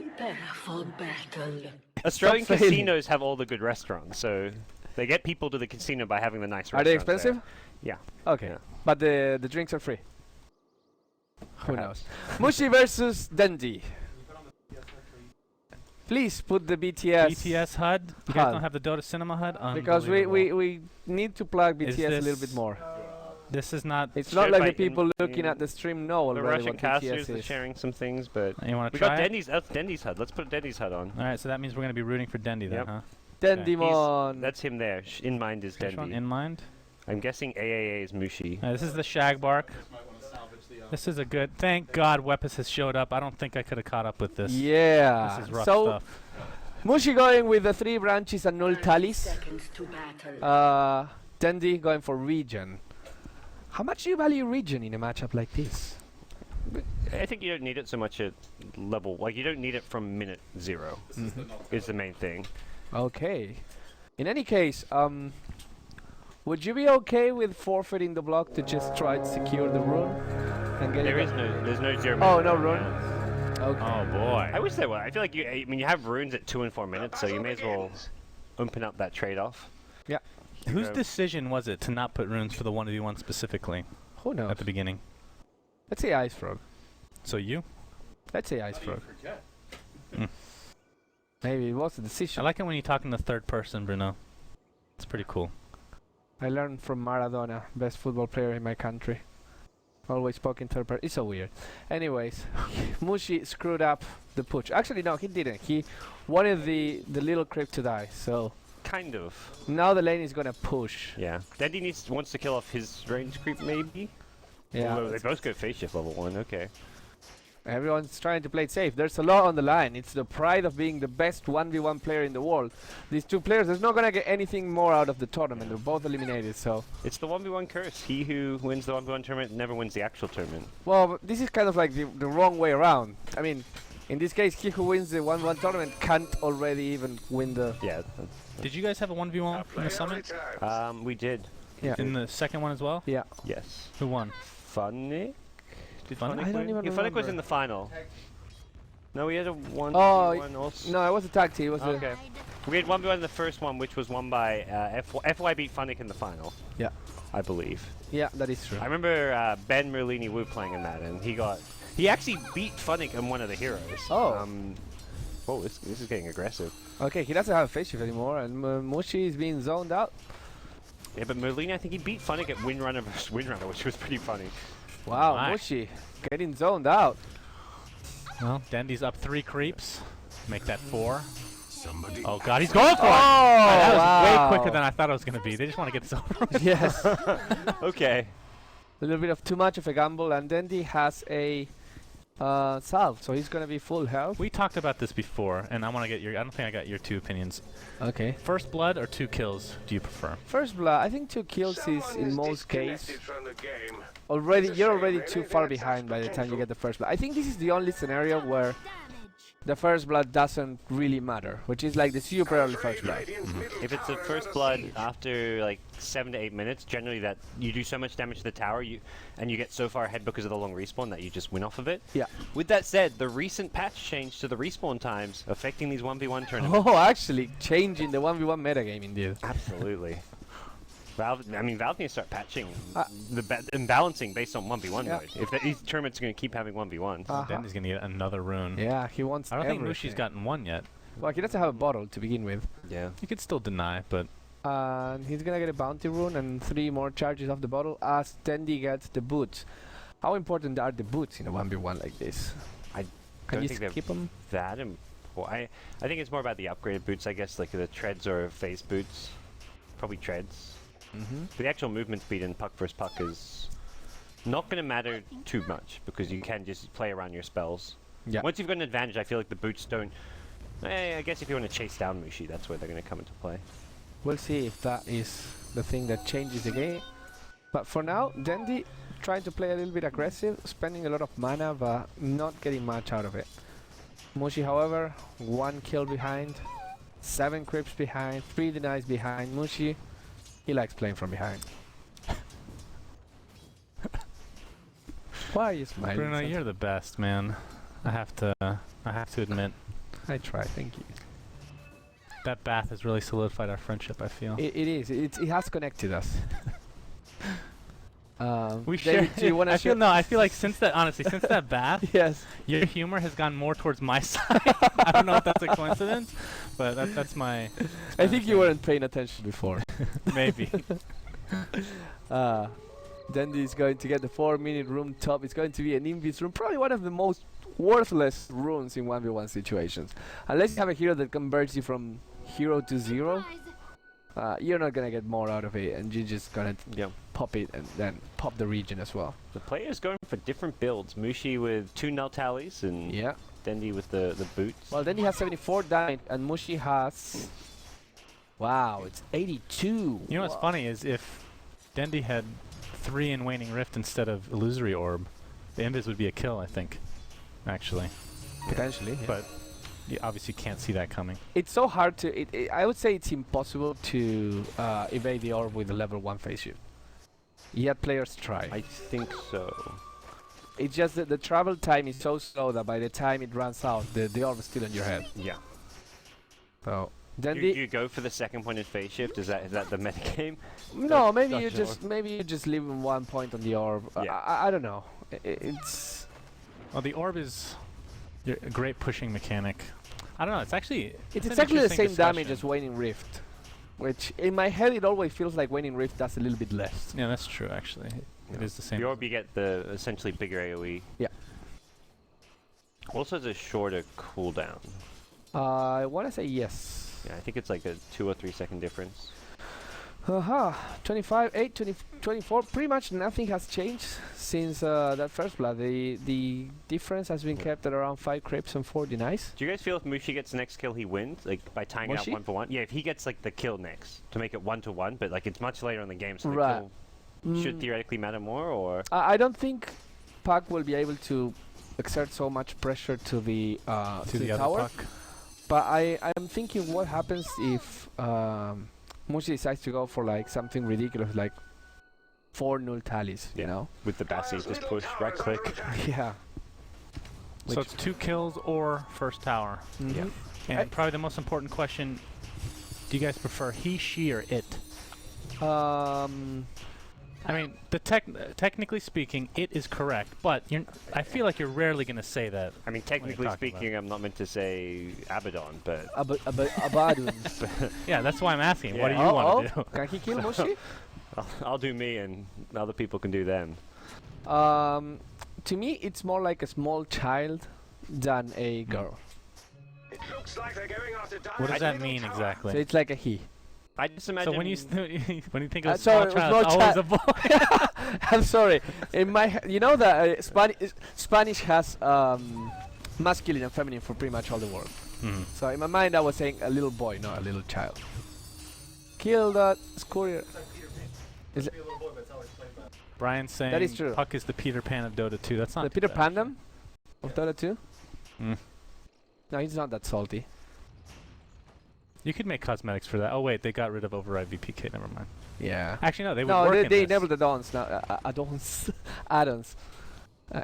Prepare for battle. Australian Stop failing. casinos have all the good restaurants, so they get people to the casino by having the nice restaurants. Are they expensive? Yeah. Okay. Yeah. But the drinks are free. Who knows? Perhaps. Mushi versus Dendi. Please put the BTS. BTS HUD. You guys don't have the Dota Cinema HUD? Because we Unbelievable. need to plug Is BTS a little this- bit more. This is not. It's Shared not like by the people in- looking at the stream know The already Russian what casters BTS are is. sharing some things, but You want to we try got it? Dendi's. That's Dendi's HUD. Let's put Dendi's HUD on. All right, so that means we're going to be rooting for Dendi then, Yep. huh? Dendimon. That's him there. In mind is Which one? Dendi. In mind? I'm guessing AAA is Mushi. This is the Shag Bark. This is a good. Thank God Wepis has showed up. I don't think I could have caught up with this. Yeah. This is rough So stuff. Mushi going with the 3 branches and null tallies. Seconds to battle. Dendi going for regen. How much do you value regen in a matchup like this? I think you don't need it so much at level. Like you don't need it from minute 0. Is the main thing. Okay. In any case, would you be okay with forfeiting the block to just try to secure the rune and get There's no 0. Oh, minute no rune. rune. Yeah. Okay. Oh boy. I wish there were. I feel like I mean, you have runes at 2 and 4 minutes, so you may as well open up that trade-off. Whose decision was it to not put runes for the 1v1 specifically Who knows? at the beginning? Let's say Icefrog. So you? Let's say Icefrog. Mm. Maybe it was a I decision. like it when you talk in the third person, Bruno. It's pretty cool. I learned from Maradona, best football player in my country. Always spoke in third person. It's so weird. Anyways, Mushi screwed up the push. Actually, no, he didn't. He wanted the little creep to die. So Kind of. now the lane is gonna push. Yeah. Dendi wants to kill off his range creep, maybe? Yeah. Although they both go phase shift level 1, okay. Everyone's trying to play it safe. There's a lot on the line. It's the pride of being the best 1v1 player in the world. These 2 players, there's not gonna get anything more out of the tournament. They're both eliminated. So, It's the 1v1 curse. He who wins the 1v1 tournament never wins the actual tournament. well, but this is kind of like the wrong way around. I mean, in this case, he who wins the 1v1 tournament can't already even win the. Yeah. Did you guys have a 1v1 in the summit? We did. Yeah. In the second one as well? Yeah. Yes. Who won? Funnick? Did Funnick Funnick I don't win? even Yeah, Funnick was remember. in the final. No, we had a 1v1 Oh, also. No, it was a tag team. It was Okay. We had 1v1 in the first one, which was won by FY beat Funnick in the final. Yeah. I believe. Yeah, that is true. I remember Ben Merlini Wu playing in that, and he actually beat Funnick in one of the heroes. Oh. Whoa, this is getting aggressive. Okay, he doesn't have a face shift anymore, and Mushi is being zoned out. Yeah, but Merlini, I think he beat Funnick at Windrunner vs. Windrunner, which was pretty funny. Wow, Nice. Mushi getting zoned out. Well, Dendi's up 3 creeps. Make that 4. Oh god, he's going for it! Oh, That was wow. way quicker than I thought it was going to be. They just want to get this over with. Yes. Okay. A little bit of too much of a gamble, and Dendi has a salve, so he's gonna be full health. We talked about this before, and I want to get your. I don't think I got your 2 opinions. Okay. First blood or 2 kills? Do you prefer? First blood, I think 2 kills is in most cases. You're already too far behind by the time you get the first blood. I think this is the only scenario where the first blood doesn't really matter, which is like the super early first blood. If it's a first blood after like 7 to 8 minutes, generally that you do so much damage to the tower, and you get so far ahead because of the long respawn that you just win off of it. Yeah. With that said, the recent patch change to the respawn times affecting these 1v1 tournaments. Oh, actually changing the 1v1 metagame indeed. Absolutely. Valve needs to start patching Uh, and balancing based on 1v1 Yeah. mode. If these tournaments are going to keep having 1v1s. Dendi's going to get another rune. Yeah, he wants I don't think everything. Mushi's gotten 1 yet. Well, he doesn't have a bottle to begin with. Yeah. You could still deny, but And he's gonna get a bounty rune and 3 more charges off the bottle as Dendi gets the boots. How important are the boots in a 1v1 like this? I Can don't you think they're skip them? That I think it's more about the upgraded boots, I guess, like the treads or phase boots. Probably treads. Mm-hmm. But the actual movement speed in puck versus puck is not going to matter too much because you can just play around your spells. Yeah. Once you've got an advantage, I feel like the boots don't. I guess if you want to chase down Mushi, that's where they're going to come into play. We'll see if that is the thing that changes the game. But for now, Dendi trying to play a little bit aggressive, spending a lot of mana, but not getting much out of it. Mushi, however, 1 kill behind, 7 creeps behind, 3 denies behind. Mushi, he likes playing from behind. Why are you smiling? Bruno, Santa? you're the best, man. I have to admit. I try. Thank you. That bath has really solidified our friendship, I feel. It is. It has connected us. We David, share. do you want to I feel no. I feel like since that bath, Yes. your humor has gone more towards my side. I don't know if that's a coincidence, but that's my. I think you weren't paying attention before. Maybe. Dendi is going to get the 4-minute room top. It's going to be an invis room, probably one of the most worthless runes in 1v1 situations. Unless you have a hero that converts you from hero to 0, you're not gonna get more out of it, and you're just gonna pop it and then pop the region as well. The players going for different builds. Mushi with 2 null tallies and Dendi with the boots. Well, Dendi has 74 damage, and Mushi has... Wow, it's 82. You know what's funny is if Dendi had 3 in Waning Rift instead of Illusory Orb, the invis would be a kill, I think. Actually. Potentially, yeah. But you obviously can't see that coming. It's so hard to... I would say it's impossible to evade the orb with a level 1 phase shift. Yet players try. I think so. It's just that the travel time is so slow that by the time it runs out, the orb is still in your head. Yeah. So... You go for the second point in phase shift. Is that the meta game? No, maybe you just leave 1 point on the orb. Yeah. I don't know. It's... Well, the orb is a great pushing mechanic. I don't know. It's actually it's an exactly the interesting same damage discussion. as Waning Rift, which in my head it always feels like Waning Rift does a little bit less. Yeah, that's true. Actually, it is the same. The orb, you get the essentially bigger AOE. Yeah. Also, it's a shorter cooldown. I want to say yes. Yeah, I think it's like a 2 or 3 second difference. 25, 8, 20, 24. Pretty much nothing has changed since that first blood. The difference has been kept at around 5 creeps and 4 denies. Do you guys feel if Mushi gets the next kill, he wins? Like, by tying it out Mushi? 1-for-1? Yeah, if he gets, like, the kill next, to make it 1-to-1, but, like, it's much later in the game, so Right. the kill should theoretically matter more, or...? I don't think Puck will be able to exert so much pressure to the to the other tower. puck. But I'm thinking what happens if Mushi decides to go for like something ridiculous like 4 null tallies, you know? With the Bassi, just push, right click. Yeah. So it's 2 kills or first tower. Mhm. And probably the most important question: do you guys prefer he, she, or it? I mean, technically speaking, it is correct, but I feel like you're rarely going to say that. I mean, technically speaking, I'm not meant to say Abaddon, but... Abaddon. Yeah, that's why I'm asking. Yeah. What do you want to do? Can he kill Mushi? I'll do me, and other people can do them. To me, it's more like a small child than a girl. It looks like they're going after What does that mean exactly? So it's like a he. I just imagine... So when you when you think of sorry, small child, it's always a boy. I'm sorry. In my, you know that Spanish has masculine and feminine for pretty much all the world. So in my mind, I was saying a little boy, not a little child. Kill that courier. Is it Brian's saying That is true. Puck is the Peter Pan of Dota 2. That's not the too Peter bad, Pandem of Dota 2? Mm. No, he's not that salty. You could make cosmetics for that. Oh wait, they got rid of override VPK. Never mind. Yeah. Actually, no, they would No, work in they this. enabled the add-ons now. Add-ons. Add-ons.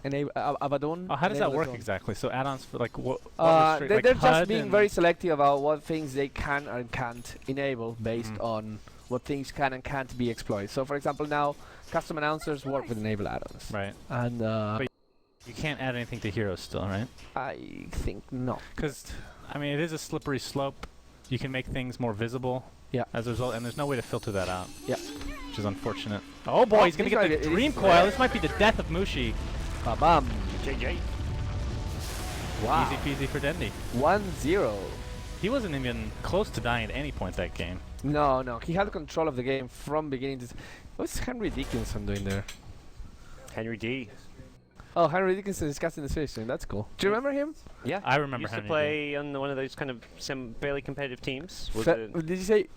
Enable Abaddon. Oh, how does that enable work add-ons. exactly? So add-ons for like what? They're just HUD being and very selective about what things they can and can't enable based on what things can and can't be exploited. So, for example, now custom announcers work with enable add-ons. right. And You can't add anything to heroes still, right? I think not. Because I mean, it is a slippery slope. You can make things more visible. Yeah. As a result, and there's no way to filter that out. Yeah. Which is unfortunate. Oh boy, he's gonna he's get right, the it dream is- coil. This might be the death of Mushi. Ba-bam. JJ. Wow. Easy peasy for Dendi. 1-0. He wasn't even close to dying at any point that game. No. He had control of the game from beginning to... What's Henry Dickinson doing there? Henry D. Oh, Henry Dickinson is casting the Switch. That's cool. Do you remember him? Yeah. I remember Used Henry to play on one of those kind of barely competitive teams. Was it? Did you say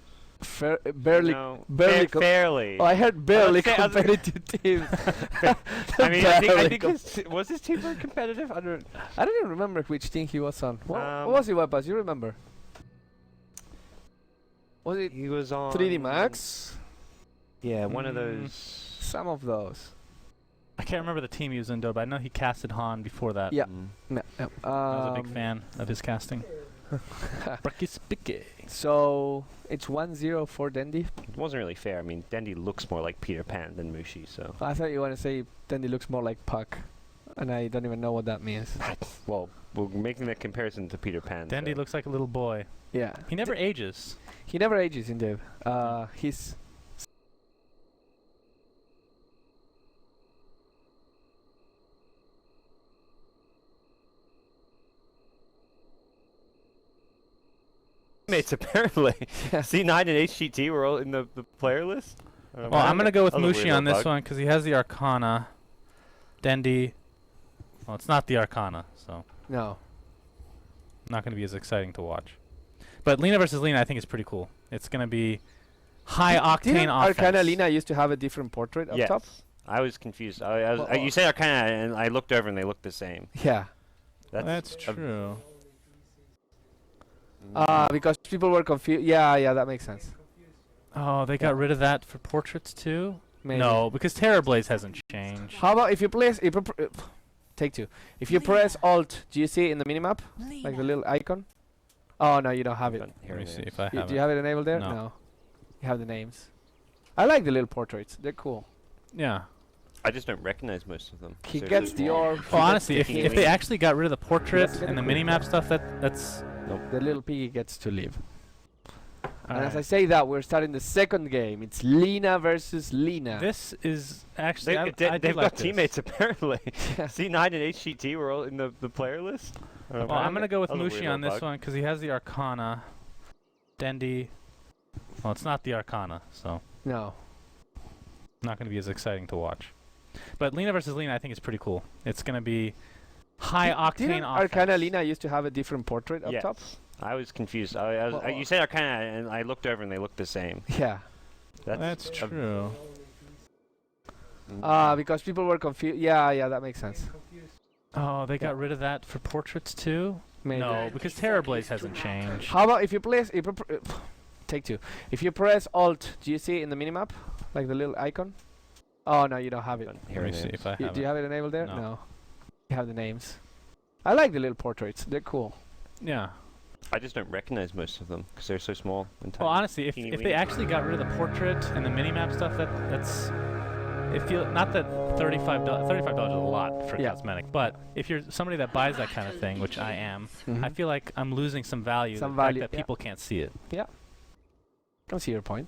barely? No. barely fairly. Oh, I heard barely say other- competitive teams. I mean, I Barely think was his team very competitive? I don't. I don't even remember which team he was on. What was he, Wepas? You remember? Was it He was on 3D Max? Yeah, one of Mm. those. Some of those. I can't remember the team he was in, though, but I know he casted Han before that. Yeah. Mm. No, I was a big fan of his casting. So it's 1-0 for Dendi. It wasn't really fair. I mean, Dendi looks more like Peter Pan than Mushi, so. I thought you want to say Dendi looks more like Puck, and I don't even know what that means. Well, we're making that comparison to Peter Pan. Dendi so. looks like a little boy. Yeah. He never ages. He never ages, indeed. He's Mates, apparently. C9 and HGT were all in the player list? Well, I'm going to go with That was a Mushi weird on this bug. one because he has the Arcana. Dendi. Well, it's not the Arcana, so no. not going to be as exciting to watch. But Lina versus Lina, I think, is pretty cool. It's going to be high-octane Didn't offense. Arcana Lina used to have a different portrait up Yes. top? I was confused. You said Arcana, and I looked over and they looked the same. Yeah. That's true. Because people were confused. Yeah, that makes sense. Oh, they got rid of that for portraits too? Maybe. No, because Terrablaze hasn't changed. How about if you place... take two. If you press Alt, do you see it in the minimap? Like the little icon? Oh, no, you don't have it. Let me see if I You, have do it. you have it enabled there? No. You have the names. I like the little portraits. They're cool. Yeah. I just don't recognize most of them. He So gets it's the more- orb. Well, honestly, if Sticking they Lina. actually got rid of the portrait Yes, and the cool. minimap stuff, that's... The little piggy gets to live. And as I Alright. say that, we're starting the second game. It's Lina versus Lina. This is actually... I do They've like got this. teammates, apparently. Yeah. C9 and HGT were all in the player list? Well, I'm going to go with That was a Mushi weird on this bug. one because he has the Arcana. Dendi... Well, it's not the Arcana, so No. not going to be as exciting to watch. But Lina versus Lina, I think, is pretty cool. It's going to be high-octane Didn't offense. Arcana Lina used to have a different portrait up Yes. top? I was confused. You said Arcana, and I looked over and they looked the same. Yeah. That's a- true. Because people were confused. Yeah, that makes sense. Oh, they got rid of that for portraits too? Maybe. No, because Terrablaze hasn't changed. How about if you place... take two. If you press Alt, do you see it in the minimap? Like the little icon? Oh, no, you don't have it. Let me see if I have Do you it. have it enabled there? No. You have the names. I like the little portraits. They're cool. Yeah. I just don't recognize most of them because they're so small and tiny. Well, honestly, if Teeny they weeny. actually got rid of the portrait and the minimap stuff, that's... It feel not that $35 is a lot for cosmetic, but if you're somebody that buys that kind of thing, which I am, I feel like I'm losing some value. Some the fact value, that yeah. people can't see it. Can see your point.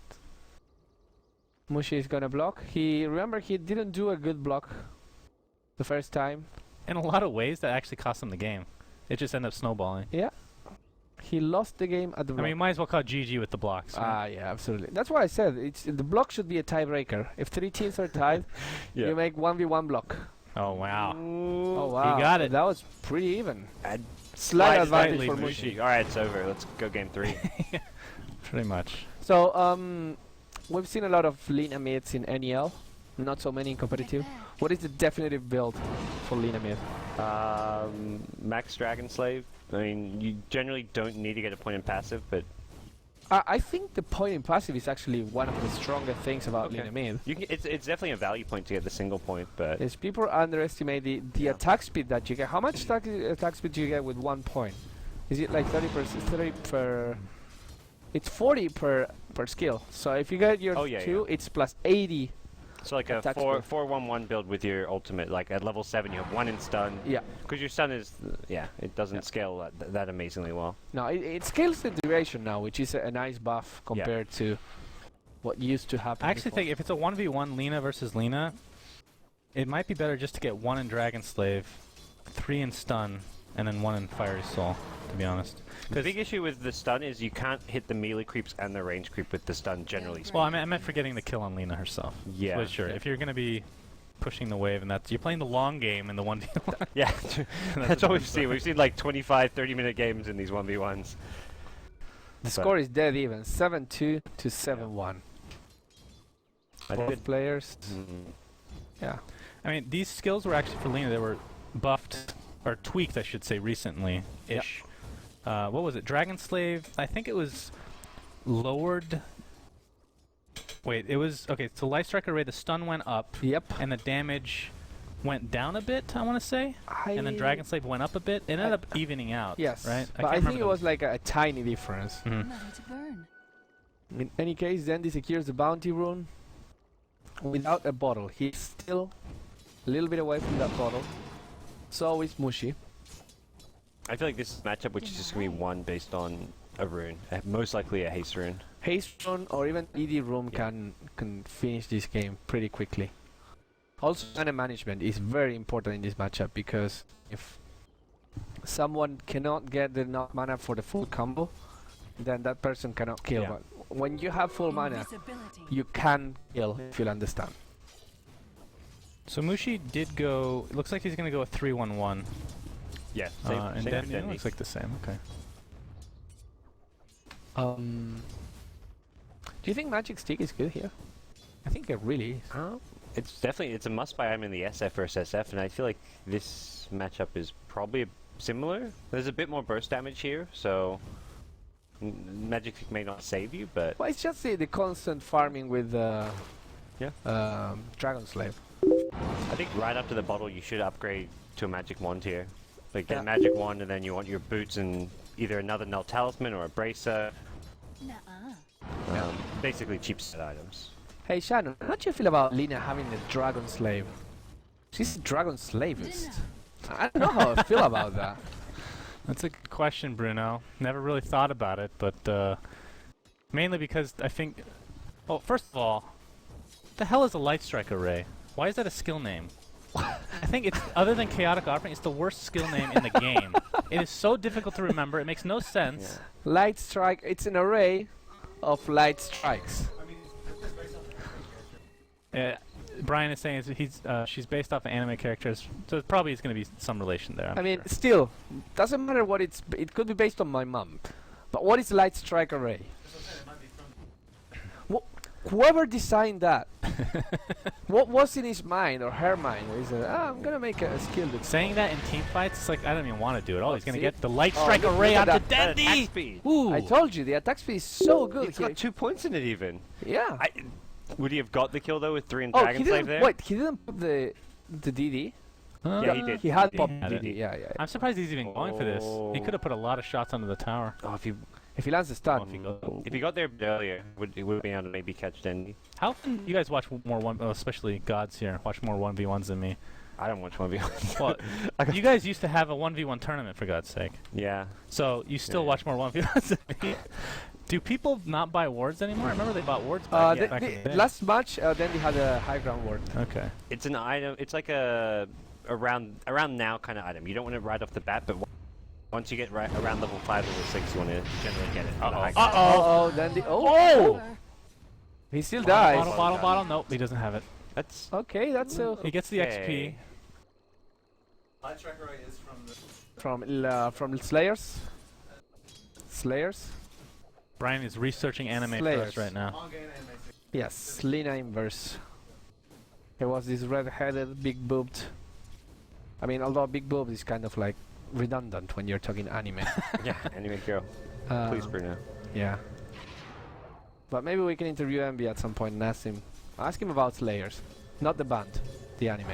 Mushi is gonna block. Remember he didn't do a good block the first time. In a lot of ways, that actually cost them the game. It just ended up snowballing. Yeah. He lost the game at the I block. mean, you might as well call it GG with the blocks. right? Yeah, absolutely. That's why I said the block should be a tiebreaker. If three teams are tied, you make 1v1 block. Oh, wow. Oh wow, He got it. That was pretty even. And Slight slightly advantage for Mushi. Mushi. All right, it's over. Let's go game 3. Pretty much. So we've seen a lot of Lina mids in NEL, not so many in competitive. What is the definitive build for Lina mid? Max Dragon Slave. I mean, you generally don't need to get a point in passive, but I think the point in passive is actually one of the stronger things about Okay. Lina mid. you can, it's definitely a value point to get the single point, but Is people underestimate the attack speed that you get. How much attack speed do you get with 1 point? Is it like 30 per? It's 40 per skill. So if you get your Oh, yeah, 2, it's plus 80. so like a attack 4-1-1 build with your ultimate. Like at level 7, you have 1 in stun. Yeah. Because your stun is, it doesn't scale that amazingly well. No, it scales the duration now, which is a nice buff compared to what used to happen. I actually before. think if it's a 1v1 Lina versus Lina, it might be better just to get 1 in Dragon Slave, 3 in Stun, and then 1 in Fiery Soul, to be honest. The big issue with the stun is you can't hit the melee creeps and the range creep with the stun, generally speaking. Well, I meant for getting the kill on Lina herself. Yeah. But sure, if you're going to be pushing the wave, and you're playing the long game in the 1v1. Yeah, that's a what we've different seen. We've seen like 25, 30-minute games in these 1v1s. the score is dead even, 7-2 to 7-1. I Both did- players. Mm. Yeah. I mean, these skills were actually for Lina. They were buffed, or tweaked, I should say, recently-ish. What was it? Dragon Slave, I think it was lowered... Wait, it was... Okay, so Life Striker Ray, the stun went up, Yep. and the damage went down a bit, I want to say, and then Dragon Slave went up a bit. It ended up evening out. Yes, right. But I think it was like a tiny difference. Mhm. In any case, Dendi secures the bounty rune without a bottle. He's still a little bit away from that bottle. So is Mushi. I feel like this is a matchup which is just going to be won based on a rune. Most likely a haste rune. Haste rune or even ED rune can finish this game pretty quickly. Also, mana management is very important in this matchup because if someone cannot get enough mana for the full combo, then that person cannot kill. Yeah. But when you have full mana, you can kill, if you'll understand. So Mushi did go. Looks like he's going to go a 3-1-1. Yeah, And same Dendi for Dendi. looks like the same. Okay. Do you think Magic Stick is good here? I think it really is. It's a must buy item in the SF versus SF, and I feel like this matchup is probably similar. There's a bit more burst damage here, so Magic Stick may not save you, but Well, it's just the constant farming with Dragon Slave. I think right after the bottle you should upgrade to a Magic Wand here. Like get Magic Wand, and then you want your boots and either another Null Talisman or a Bracer. Basically cheap set items. Hey Shannon, how do you feel about Lina having the Dragon Slave? She's a Dragon Slavist. I don't know how I feel about that. That's a good question, Bruno. Never really thought about it, but mainly because I think. Well, first of all, what the hell is a Light Strike Array? Why is that a skill name? I think it's, other than Chaotic Offering, it's the worst skill name in the game. It is so difficult to remember, it makes no sense. Yeah. Light Strike, it's an array of light strikes. Brian is saying she's based off of anime characters, so it probably is going to be some relation there. I mean, still, doesn't matter what it could be based on my mom. But what is Light Strike Array? Whoever designed that, what was in his mind or her mind? He said, I'm gonna make a skill. Saying that in team fights, it's like I don't even want to do it. Oh, he's gonna see? get the Light Strike Array onto Dendi. Speed. Ooh, I told you the attack speed is so good. It's got 2 points in it even. Yeah. Would he have got the kill though with 3 and Oh, Dragon Slave there? wait, he didn't put the DD. Yeah, he did. He had He popped had it. DD. Yeah. I'm surprised he's even going for this. He could have put a lot of shots onto the tower. Oh, If he lands a stun. if he got there earlier, he would have been able to maybe catch Dendi. How often you guys watch more especially gods here, watch more 1v1s than me? I don't watch 1v1. Well, you guys used to have a 1v1 tournament, for God's sake. Yeah. So you still watch more 1v1s than me. Do people not buy wards anymore? I remember they bought wards back in the day. Last match, Dendi had a high ground ward. Okay. It's an item. It's like a around now kind of item. You don't want it right off the bat, but once you get right around level 5, level 6, you want to generally get it. Oh, Dendi. Oh! He still dies. Bottle. Nope, he doesn't have it. That's Okay, that's He gets the XP. Light Strike Array is from Slayers. Slayers. Brian is researching anime Slayers. for us right now. manga and anime. Yes, Lina inverse. It was this red-headed, big-boobed. I mean, although big-boobed is kind of like redundant when you're talking anime. yeah, anime girl. Please, Bruno. Yeah. But maybe we can interview MB at some point and ask him about Slayers, not the band, the anime.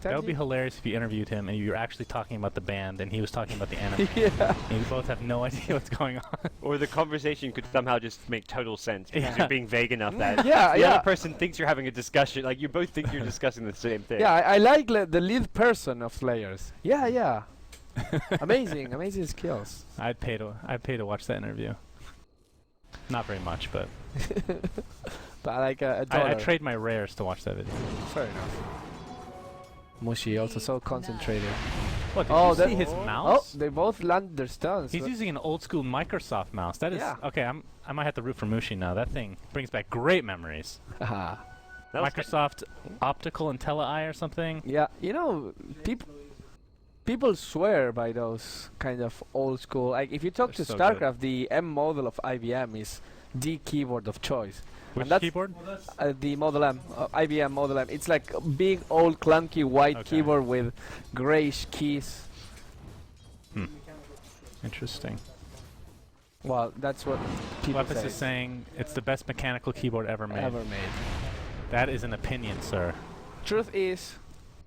That would be hilarious if you interviewed him and you were actually talking about the band and he was talking about the anime. Yeah. And you both have no idea what's going on. Or the conversation could somehow just make total sense because you're being vague enough that the yeah. other person thinks you're having a discussion. Like you both think you're discussing the same thing. Yeah, I like the lead person of Slayers. Yeah. amazing skills. I'd pay to watch that interview. Not very much, but But like a I dollar. trade my rares to watch that video. Fair enough. Mushi also so concentrated. What, did you see his mouse? Oh, they both land their stuns. He's using an old school Microsoft mouse. That is okay. I might have to root for Mushi now. That thing brings back great memories. Haha. Microsoft Optical IntelliEye or something. Yeah, you know, people swear by those kind of old school. Like if you talk They're to so StarCraft, the M model of IBM is the keyboard of choice. Which and that's keyboard? the Model M, IBM Model M. It's like a big old clunky white keyboard with grayish keys. Interesting. Well, that's what people Lepus say. is saying it's the best mechanical keyboard ever made. Ever made. That is an opinion, sir. truth is,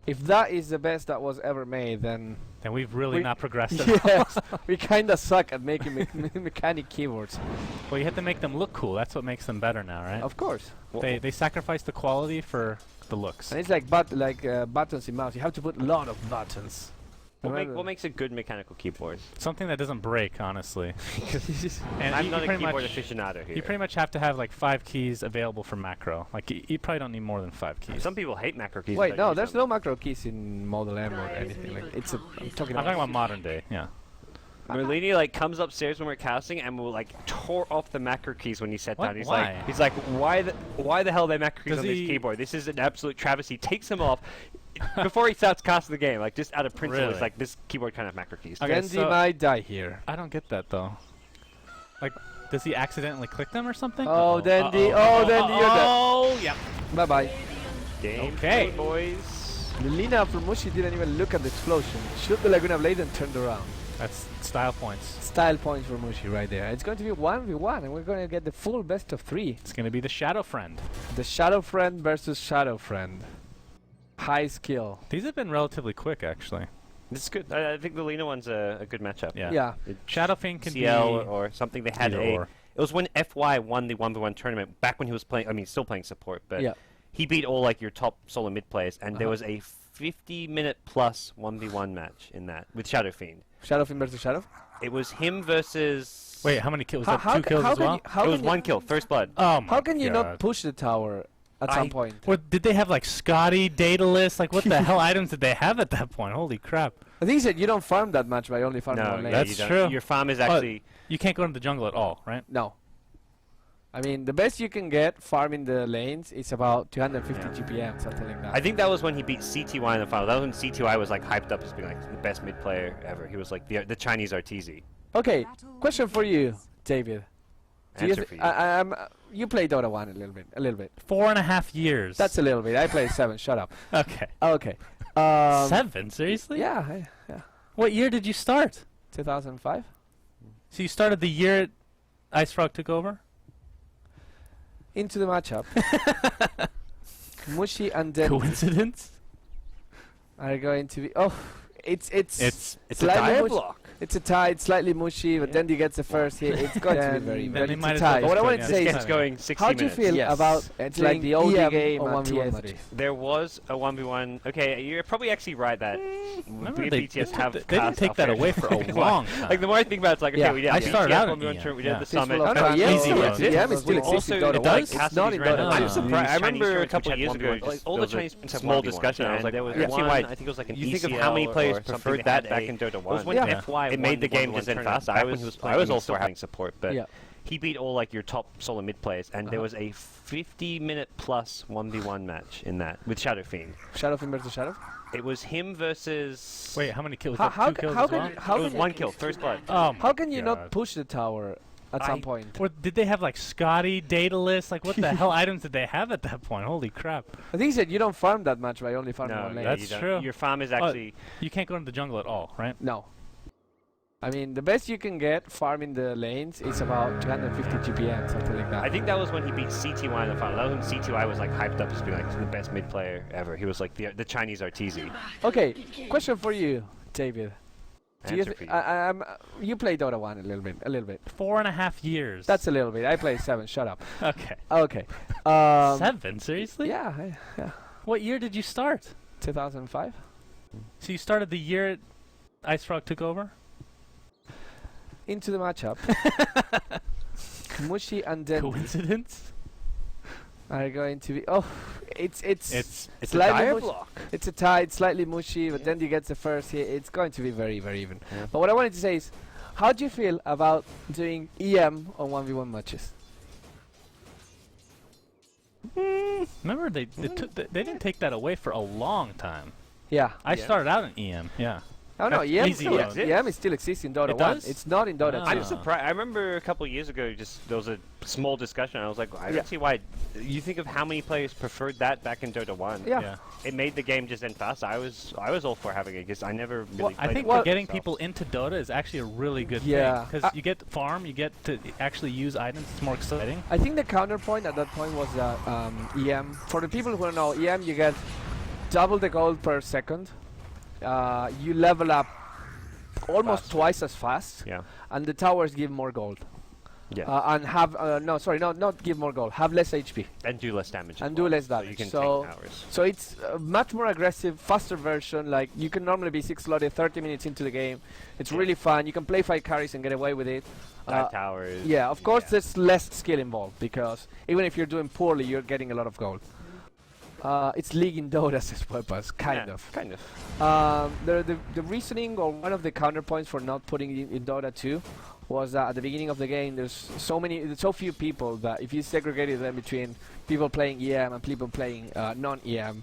if that is the best that was ever made, then we've really not progressed at all. yes, we kind of suck at making mechanic keyboards. Well, you have to make them look cool. That's what makes them better now, right? Of course. They sacrifice the quality for the looks. And it's like buttons in mouse. You have to put a lot of buttons. What makes a good mechanical keyboard? Something that doesn't break, honestly. And I'm you not a pretty keyboard much- aficionado here. You pretty much have to have like 5 keys available for macro. Like you probably don't need more than 5 keys. Some people hate macro keys. Wait, but no, use there's them. no macro keys in Model M or anything. Like I'm talking about modern day. Yeah. Merlini like comes upstairs when we're casting and will like tore off the macro keys when he sat down. Why? He's like, why the hell are there macro keys Does on this he- keyboard? This is an absolute travesty. He takes them off before he starts casting the game. Like just out of principle, Really? it's like this keyboard can't have macro keys. Okay, Dendi so- might die here. I don't get that though. Like, does he accidentally click them or something? Oh, Dendi! Uh-oh. Oh, Dendi, you're dead. Oh, yeah. Bye bye. Game Okay. two, boys. The Lina from Mushi didn't even look at the explosion. Shoot the Laguna Blade and turned around. That's style points. Style points for Mushi right there. It's going to be 1v1 and we're going to get the full best of 3. It's gonna be the Shadow Friend. The Shadow Friend versus Shadow Friend. High skill. These have been relatively quick, actually. This is good. I think the Lina one's a good matchup. Yeah. Yeah. Shadow Fiend can CL be or something. They had either a. or. It was when FY won the 1v1 tournament back when he was playing. I mean, still playing support, but Yeah. he beat all like your top solo mid players, and there was a 50-minute plus 1v1 match in that with Shadow Fiend. Shadow Fiend versus Shadow? It was him versus. Wait, how many kills? How- Was that how 2 ca- kills how as can well? you- how It was can you- 1 kill, first blood. Oh my How can you God. not push the tower at some point? Or did they have like Scotty, Daedalus? Like what the hell items did they have at that point? Holy crap. I think he said you don't farm that much by only farming No, one lane. that's you don't. true. Your farm is actually. You can't go into the jungle at all, right? No. I mean, the best you can get farming the lanes is about 250 GPM, something like that. I think that was when he beat CTY in the final. That was when CTY was like hyped up as being like the best mid player ever. He was like the Chinese RTZ. Okay, question for you, David. Do you Answer for you. you play Dota 1 a little bit. 4.5 years. That's a little bit. I play 7. Shut up. okay. Okay. 7? Seriously? Yeah. What year did you start? 2005. So you started the year Icefrog took over? Into the matchup. Mushi and Dendi Coincidence? are going to be. Oh, it's It's a slightly dire mush- block. It's a tie. It's slightly mushy, but Dendi gets the first hit. It's going to be very. Then But they it's might a as well tie. just What I go, wanted yeah. to This say game's is, going 60 how do you minutes. feel Yes. about It's doing like the old EM game on on 1v1 PS2. matches? There was a 1v1. Okay, you're probably actually right that Remember BTS have they didn't cast take that alpha. away for a long time. Like the more I think about it, it's like okay, Yeah. we did I the started BTS out in 1v1 EM, tournament, we yeah. did the Fistful summit. of no, Time. EM Yes, still yes, exists. EM is still Also, existing. it Dota 1. does? It's not in Dota I'm 2. surprised. I remember a tournaments couple which of years had ago, 1v1. like, all the Chinese It's a small 1v1. discussion. Yeah, I was like, there was was one. one- I think it was like an you think of ECL how many players or something preferred they that had back a- in Dota It 1. was when Yeah. FY it made the game just end faster. I was all for having support, but Yeah. he beat all like your top solo mid players, and there was a 50-minute plus 1v1 match in that with Shadow Fiend. Shadow Fiend versus Shadow. It was him versus. Wait, how many kills? How- Was that how 2 ca- kills how as can well? you- how it was can you- 1 kill, first blood. Oh How my can you God. not push the tower at some point? Or did they have like Scotty, Daedalus? Like what the hell items did they have at that point? Holy crap. I think he said you don't farm that much by only farming No, one lane. that's you don't. true. Your farm is actually. You can't go into the jungle at all, right? No. I mean, the best you can get farming the lanes is about 250 GPM, something like that. I think that was when he beat CTY in the final. That was when CTY was like hyped up as being like the best mid player ever. He was like the Chinese RTZ. Okay, question for you, David. Do you Answer for you. you play Dota 1 a little bit. 4.5 years. That's a little bit. I play 7. Shut up. okay. Okay. 7? Seriously? Yeah. Yeah. What year did you start? 2005. So you started the year Icefrog took over? Into the matchup. Mushi and Dendi Coincidence? are going to be. Oh, it's It's a slightly dire mush- block. It's a tie. It's slightly mushy, but Dendi gets the first hit. It's going to be very, very even. Yeah. But what I wanted to say is, how do you feel about doing EM on 1v1 matches? Remember, they didn't take that away for a long time. Yeah. I Yeah. started out in EM, yeah. Oh no, That's EM easy still, mode. EM is still existing in Dota It 1. does? It's not in Dota 2. Ah. I'm surprised. I remember a couple of years ago, just there was a small discussion. I was like, I Yeah. don't see why. You think of how many players preferred that back in Dota 1. Yeah. It made the game just end faster. I was all for having it because I never really. Well, I played think it getting myself. people into Dota is actually a really good Yeah. thing. Because you get farm, you get to actually use items. It's more exciting. I think the counterpoint at that point was that EM. For the people who don't know, EM you get double the gold per second. You level up almost Faster. twice as fast, Yeah. and the towers give more gold. Yeah. And have not give more gold. Have less HP And do less damage. and as do well, less So you damage. can So, tank towers. so it's a much more aggressive, faster version. Like you can normally be 6 slotted 30 minutes into the game. It's really fun. You can play 5 carries and get away with it. Dive towers. Yeah, of course Yeah. there's less skill involved because even if you're doing poorly, you're getting a lot of gold. It's League in Dota's purpose, kind Yeah, of. Kind of. The reasoning or one of the counterpoints for not putting it in Dota 2 was that at the beginning of the game there's so few people that if you segregated them between people playing EM and people playing non-EM,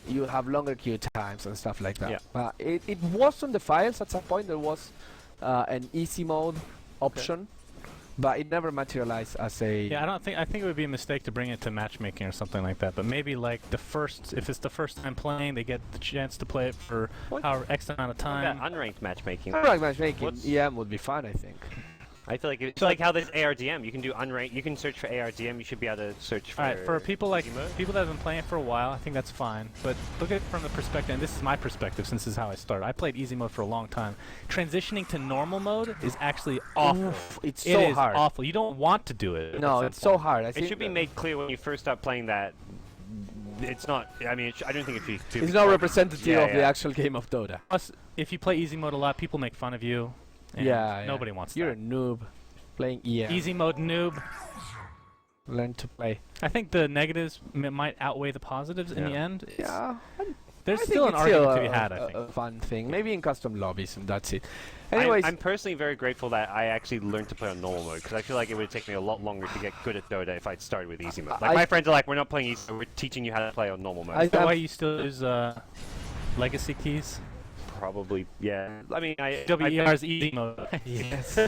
you have longer queue times and stuff like that. Yeah. It was on the files at some point. There was an easy mode option, but it never materialized as a... Yeah, I think it would be a mistake to bring it to matchmaking or something like that. But maybe like if it's the first time playing, they get the chance to play it for however X amount of time. What about unranked matchmaking? Alright, matchmaking, EM would be fun, I think. I feel like it's like how there's ARDM. You can do unranked. You can search for ARDM. You should be able to search for. Alright, for people like easy mode. people that have been playing it for a while, I think that's fine. But look at it from the perspective, and this is my perspective since this is how I started. I played easy mode for a long time. Transitioning to normal mode is actually awful. Oof, it's It so is hard. awful. You don't want to do it. No, at it's that so point. hard. I It think should be made clear when you first start playing that it's not. I mean, I don't think it should. it's not representative Yeah, of the yeah. actual game of Dota. Plus, if you play easy mode a lot, people make fun of you. And Yeah, nobody wants You're that. a noob playing EM. Easy mode noob. Learn to play. I think the negatives might outweigh the positives in the Yeah. end. Yeah. There's I think still an it's argument to be had, I think. a fun thing. Maybe in custom lobbies and that's it. I'm- Anyways, I'm personally very grateful that I actually learned to play on normal mode because I feel like it would take me a lot longer to get good at Dota if I'd started with easy mode. Like my friends are like, we're not playing easy, we're teaching you how to play on normal mode. Is that why you still use legacy keys? Probably, yeah. I mean, WER's easy mode. yes.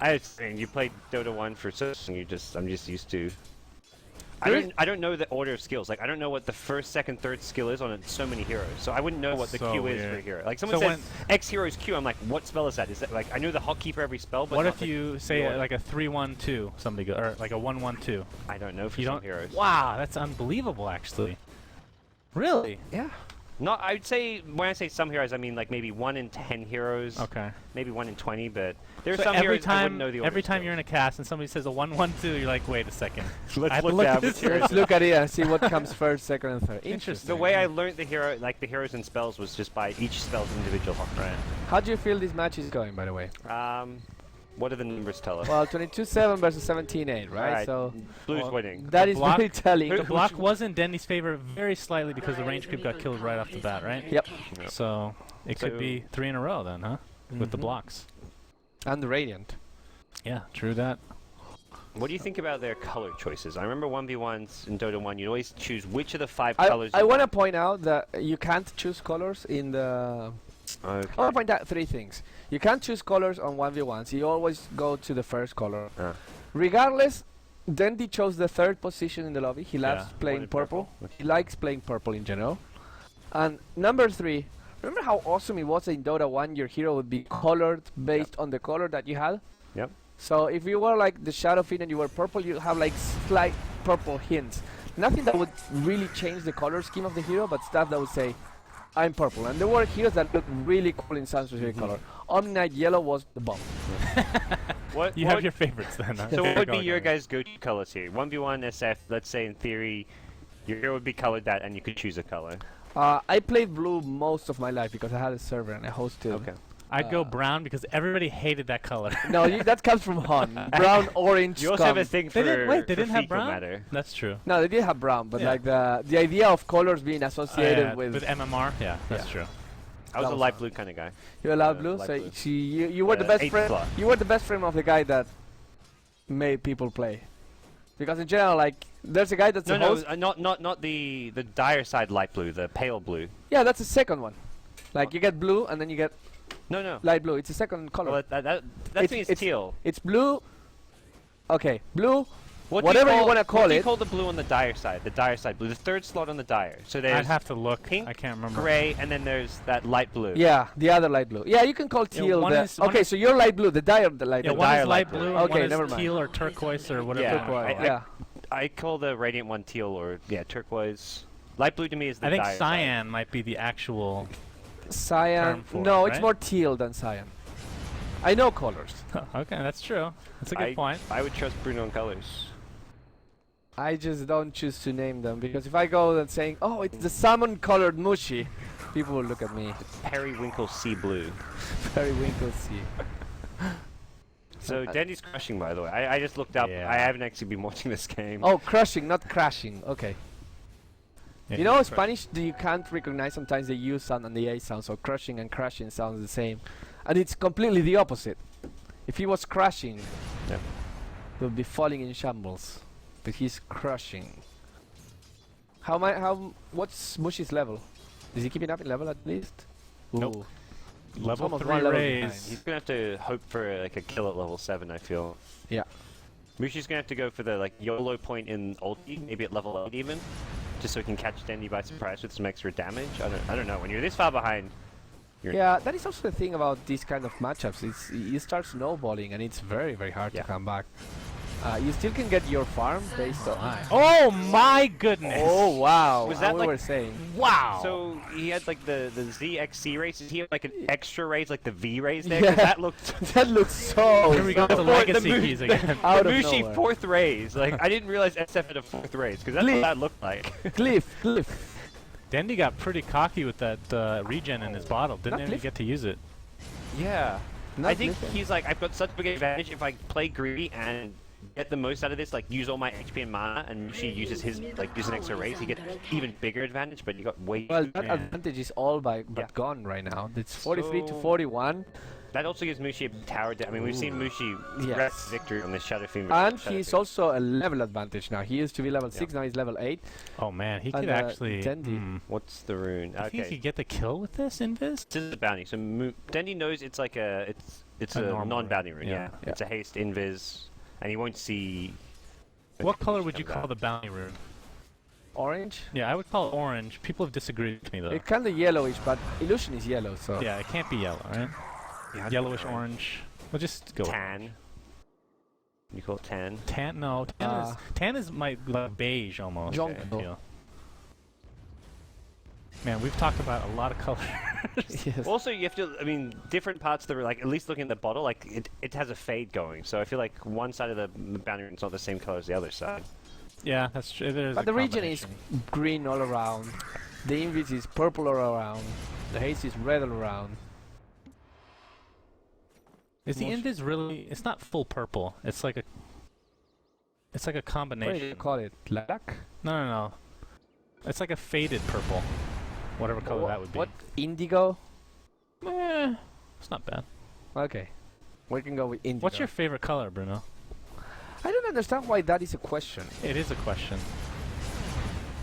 I mean, you played Dota 1 for so long, I'm just used to. There I don't know the order of skills. Like I don't know what the first, second, third skill is on so many heroes. So I wouldn't know what the So Q is weird. for a hero. Like someone So says X hero's Q, I'm like, what spell is that? Is that like I know the hotkey for every spell, but What not if the you say order. like a 3-1-2 somebody go or like a 1-1-2? I don't know for You some don't. heroes. Wow, that's unbelievable actually. Really? Yeah. No, I would say when I say some heroes, I mean like maybe 1 in 10 heroes. Okay. Maybe 1 in 20, but there's So some every heroes I wouldn't time, know the order. every time you're in a cast and somebody says a 1-1-2, you're like, wait a second. Let's I have to look look down at this. materials. Let's look at it and see what comes first, second, and third. Interesting. The way I learned the hero, like the heroes and spells, was just by each spell's individual hotkey. Right. How do you feel this match is going, by the way? What do the numbers tell us? Well, 22-7 versus 17-8, right? Alright, So Blue's well, winning. that The is block- very telling. The block was in Dendi's favor very slightly because the range creep got killed right off the bat, right? Yep. So it could So- be 3 in a row then, huh? With the Mhm. blocks. And the Radiant. Yeah, true that. What do you think about their color choices? I remember 1v1s in Dota 1, you'd always choose which of the 5 colors. I want to point out that you can't choose colors in the... Okay. I want to point out 3 things. You can't choose colors on 1v1s. You always go to the first color. Regardless, Dendi chose the 3rd position in the lobby. He loves Yeah. playing Wanted purple. purple. He likes playing purple in general. And number 3, remember how awesome it was in Dota 1? Your hero would be colored based on the color that you had? Yep. So if you were like the Shadow Fiend and you were purple, you have like slight purple hints. Nothing that would really change the color scheme of the hero, but stuff that would say, I'm purple. And there were heroes that looked really cool in some specific color. Omni-Knight Yellow was the bomb. What, You have your favorites then, huh? so what would be Go, your go. guys' go-to colors here? 1v1 SF, let's say in theory, your hero would be colored that and you could choose a color. I played blue most of my life because I had a server and I hosted. Okay. I'd go brown because everybody hated that color. No, that comes from Han. Brown, orange, You also have a scum. thing They for didn't, wait, they for didn't have fecal brown? matter. That's true. No, they did have brown, but Yeah. like the idea of colors being associated Yeah, with MMR? Yeah, that's Yeah. true. I was That a was light fun. blue kind of guy. you allowed Yeah, blue, light so blue. you were the best 8 friend. plus. You were the best friend of the guy that made people play. Because in general, like there's a guy that's No, a no, host. not the dire side light blue, the pale blue. Yeah, that's the second one. Like you get blue and then you get No. light blue. It's the second color. Well, that It's- means it's- teal. It's blue. Okay, blue. What whatever you wanna what call do you it. call the blue on the dire side? The dire side blue, the 3rd slot on the dire. So I'd there's have to look. pink, I can't remember. gray, and then there's that light blue. Yeah, the other light blue. Yeah, you can call Yeah, teal. one the is- one okay, is- so you're light blue. The dire, the light Yeah, blue. one dire is light light blue. blue, and Okay, one never is mind. teal or turquoise or whatever. Yeah. you wanna Turquoise, call it. yeah. I call the radiant one teal or turquoise. Light blue to me is the I think dire cyan might be the actual. Cyan. term for No, it, it's right? more teal than cyan. I know colors. Okay, that's true. That's a good point. I would trust Bruno on colors. I just don't choose to name them because if I go and saying, "Oh, it's the salmon-colored Mushi," people will look at me. Periwinkle sea blue. Periwinkle sea. So Dendi's crushing, by the way. I just looked up. Yeah. I haven't actually been watching this game. Oh, crushing, not crashing. Okay. Yeah, You know, in correct. Spanish, you can't recognize sometimes the U sound and the A sound, so crushing and crashing sounds the same. And it's completely the opposite. If he was crashing, Yep. he would be falling in shambles. But he's crushing. What's Mushi's level? Is he keeping up in level at least? Nope. Ooh. Level almost 3 one level raise. behind. He's gonna have to hope for like a kill at level 7. I feel. Yeah. Mushi's gonna have to go for the like YOLO point in ulti, maybe at level 8 even, just so he can catch Dendi by surprise with some extra damage. I don't know. When you're this far behind, Yeah, that is also the thing about these kind of matchups. You start snowballing and it's very, very hard Yeah. to come back. You still can get your farm based on... Oh my goodness! Oh, wow. Was that we like- were saying. Wow! so he had like the ZXC race. Is he have like an extra raise, like the V raise there? Yeah. 'Cause that looked. That looks so... here we go with the the legacy mo- keys again. Out the of Mushi nowhere. 4th raise. Like I didn't realize SF had a 4th raise because that's what that looked like. Cliff. Dendi got pretty cocky with that regen in his bottle. Didn't Not even lift. get to use it. Yeah. Not I think Cliff. he's like, I've got such a big advantage if I play greedy and get the most out of this, like use all my HP and mana, and Mushi uses his, like, use an extra raise, you get even bigger advantage, but you got way Well, too that Yeah. advantage is all but Yeah. gone right now. It's 43 to So- 41. That also gives Mushi a tower. I mean, we've seen Mushi Yes. rest victory on this Shadow Fiend. And Shadow he's Fiend. also a level advantage now. He used to be level 6, now he's level 8. Oh man, he And, could actually. Dendi. What's the rune? You think he Okay. could get the kill with this invis? This is a bounty. So Dendi knows it's like a it's A a normal non-bounty rune, rune. yeah. Yeah. It's a haste invis, and he won't see. What color would you Comes call out. the bounty rune? Orange? Yeah, I would call it orange. People have disagreed with me though. It's kind of yellowish, but illusion is yellow, so... Yeah, it can't be yellow, right? Yeah, Yellowish orange. We'll just go with Tan. You call it tan? tan. No, tan is my like beige almost. Jungle. I feel. Man, we've talked about a lot of colors. Yes. Also, you have to. I mean, different parts that are like at least looking at the bottle, like it has a fade going. So I feel like one side of the boundary is not the same color as the other side. Yeah, that's true. There's But a the region is combination. green all around. The invis is purple all around. The haze is red all around. Is the most- invis really? It's not full purple. It's like a. It's like a What do combination. you call it? Lilac? No. It's like a faded purple. Whatever color that would be. What? Indigo? It's not bad. Okay. We can go with indigo. What's your favorite color, Bruno? I don't understand why that is a question. It is a question.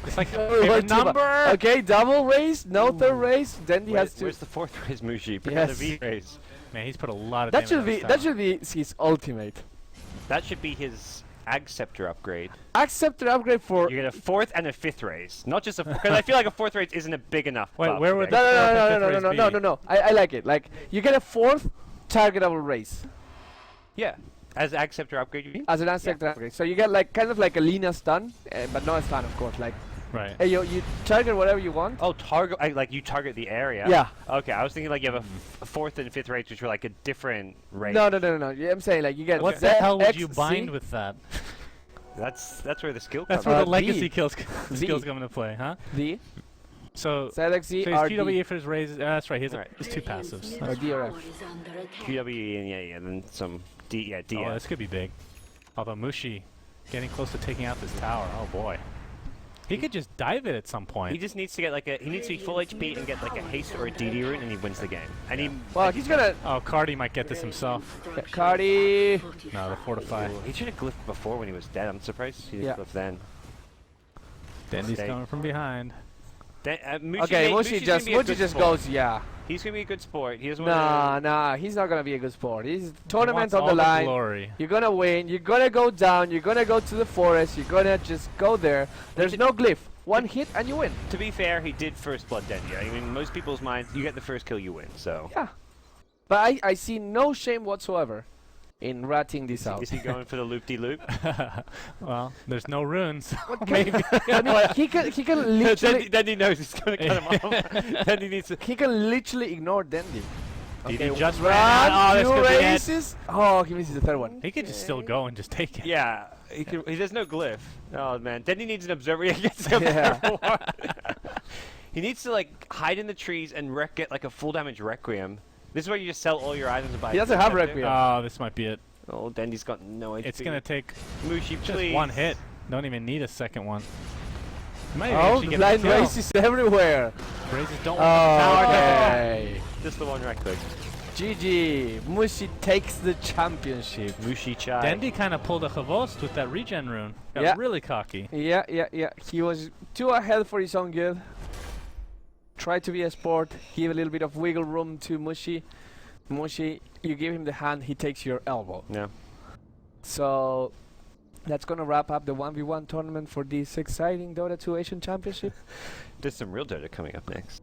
It's like Oh, favorite what's the- number. Okay, double raise, no third raise, then he has to... Where's the 4th raise, Mushi? Bring out the Yes. V raise. Man, he's put a lot of. That damage should be his ultimate. That should be his Ag Scepter upgrade. Accept the upgrade for... You get a 4th and a 5th raise, not just a. Because I feel like a 4th raise isn't a big enough. Wait, buff where to would get. No. I like it. Like, you get a 4th targetable raise Yeah, as Ag Scepter upgrade, you mean? as an aspect upgrade. So you get like kind of like a Lina stun, but not a stun, of course. Like, Right. hey, you target whatever you want. Oh, target like you target the area. Yeah. Okay, I was thinking like you have a 4th and 5th raise, which are like a different raise. No. Yeah, I'm saying like you get What Z, the hell would X, you C. bind with that? That's where the skill That's comes. where the V. legacy skills V. come into play, huh? D, So. ZXZ, So his RD, QWE for his raises. that's right. He has Right. his two passives. or DRF. QW and yeah, then some D. Yeah, D. Oh, this could be big. Although Mushi getting close to taking out this tower. Oh boy. He could just dive it at some point. He just needs to get like a. He needs to be full HP and get like a haste or a DD rune, and he wins the game. And he. Well, he's gonna... Oh, Cardi might get this himself. Cardi... No, the fortify. He should have glyphed before when he was dead. I'm surprised he didn't Yeah. glyph then. Dendi's Mistake. coming from behind. Mushi Okay, Mushi's gonna be a Mushi good just sport. goes, yeah. He's gonna be a good sport. He doesn't want Nah, he's not gonna be a good sport. He's He tournament wants on all the line. glory. You're gonna win. You're gonna go down. You're gonna go to the forest. You're gonna just go there. There's no glyph. One hit and you win. To be fair, he did first blood Dendi. I mean, most people's minds, you get the first kill, you win. So Yeah. But I see no shame whatsoever in ratting this out. Is he going for the loop-de-loop? Well, there's no runes. Maybe. he can literally. Dendi knows he's going to cut him off. Dendi needs to. He can literally ignore Dendi. Okay, Okay, just run, ran out. Oh, this two could be it. races. Oh, he misses the third one. He could just still go and just take it. Yeah, there's no glyph. Oh man, Dendi needs an observer against him. Yeah. He needs to like hide in the trees and get like a full damage Requiem. This is where you just sell all your items and buy. He doesn't have Requiem. Oh, this might be it. Oh, Dendi's got no HP. It's gonna take Mushi, just please. one hit. Don't even need a second one. He might even Oh, actually get blind the kill. races everywhere. Races don't want the power. Okay. Just the one right click. GG. Mushi takes the championship. Mushi Chai. Dendi kind of pulled a Chavost with that regen rune. Got Yeah. really cocky. Yeah. He was too ahead for his own good. Try to be a sport. Give a little bit of wiggle room to Mushi. Mushi, you give him the hand, he takes your elbow. Yeah. So that's gonna wrap up the 1v1 tournament for this exciting Dota 2 Asian Championship. There's some real Dota coming up next.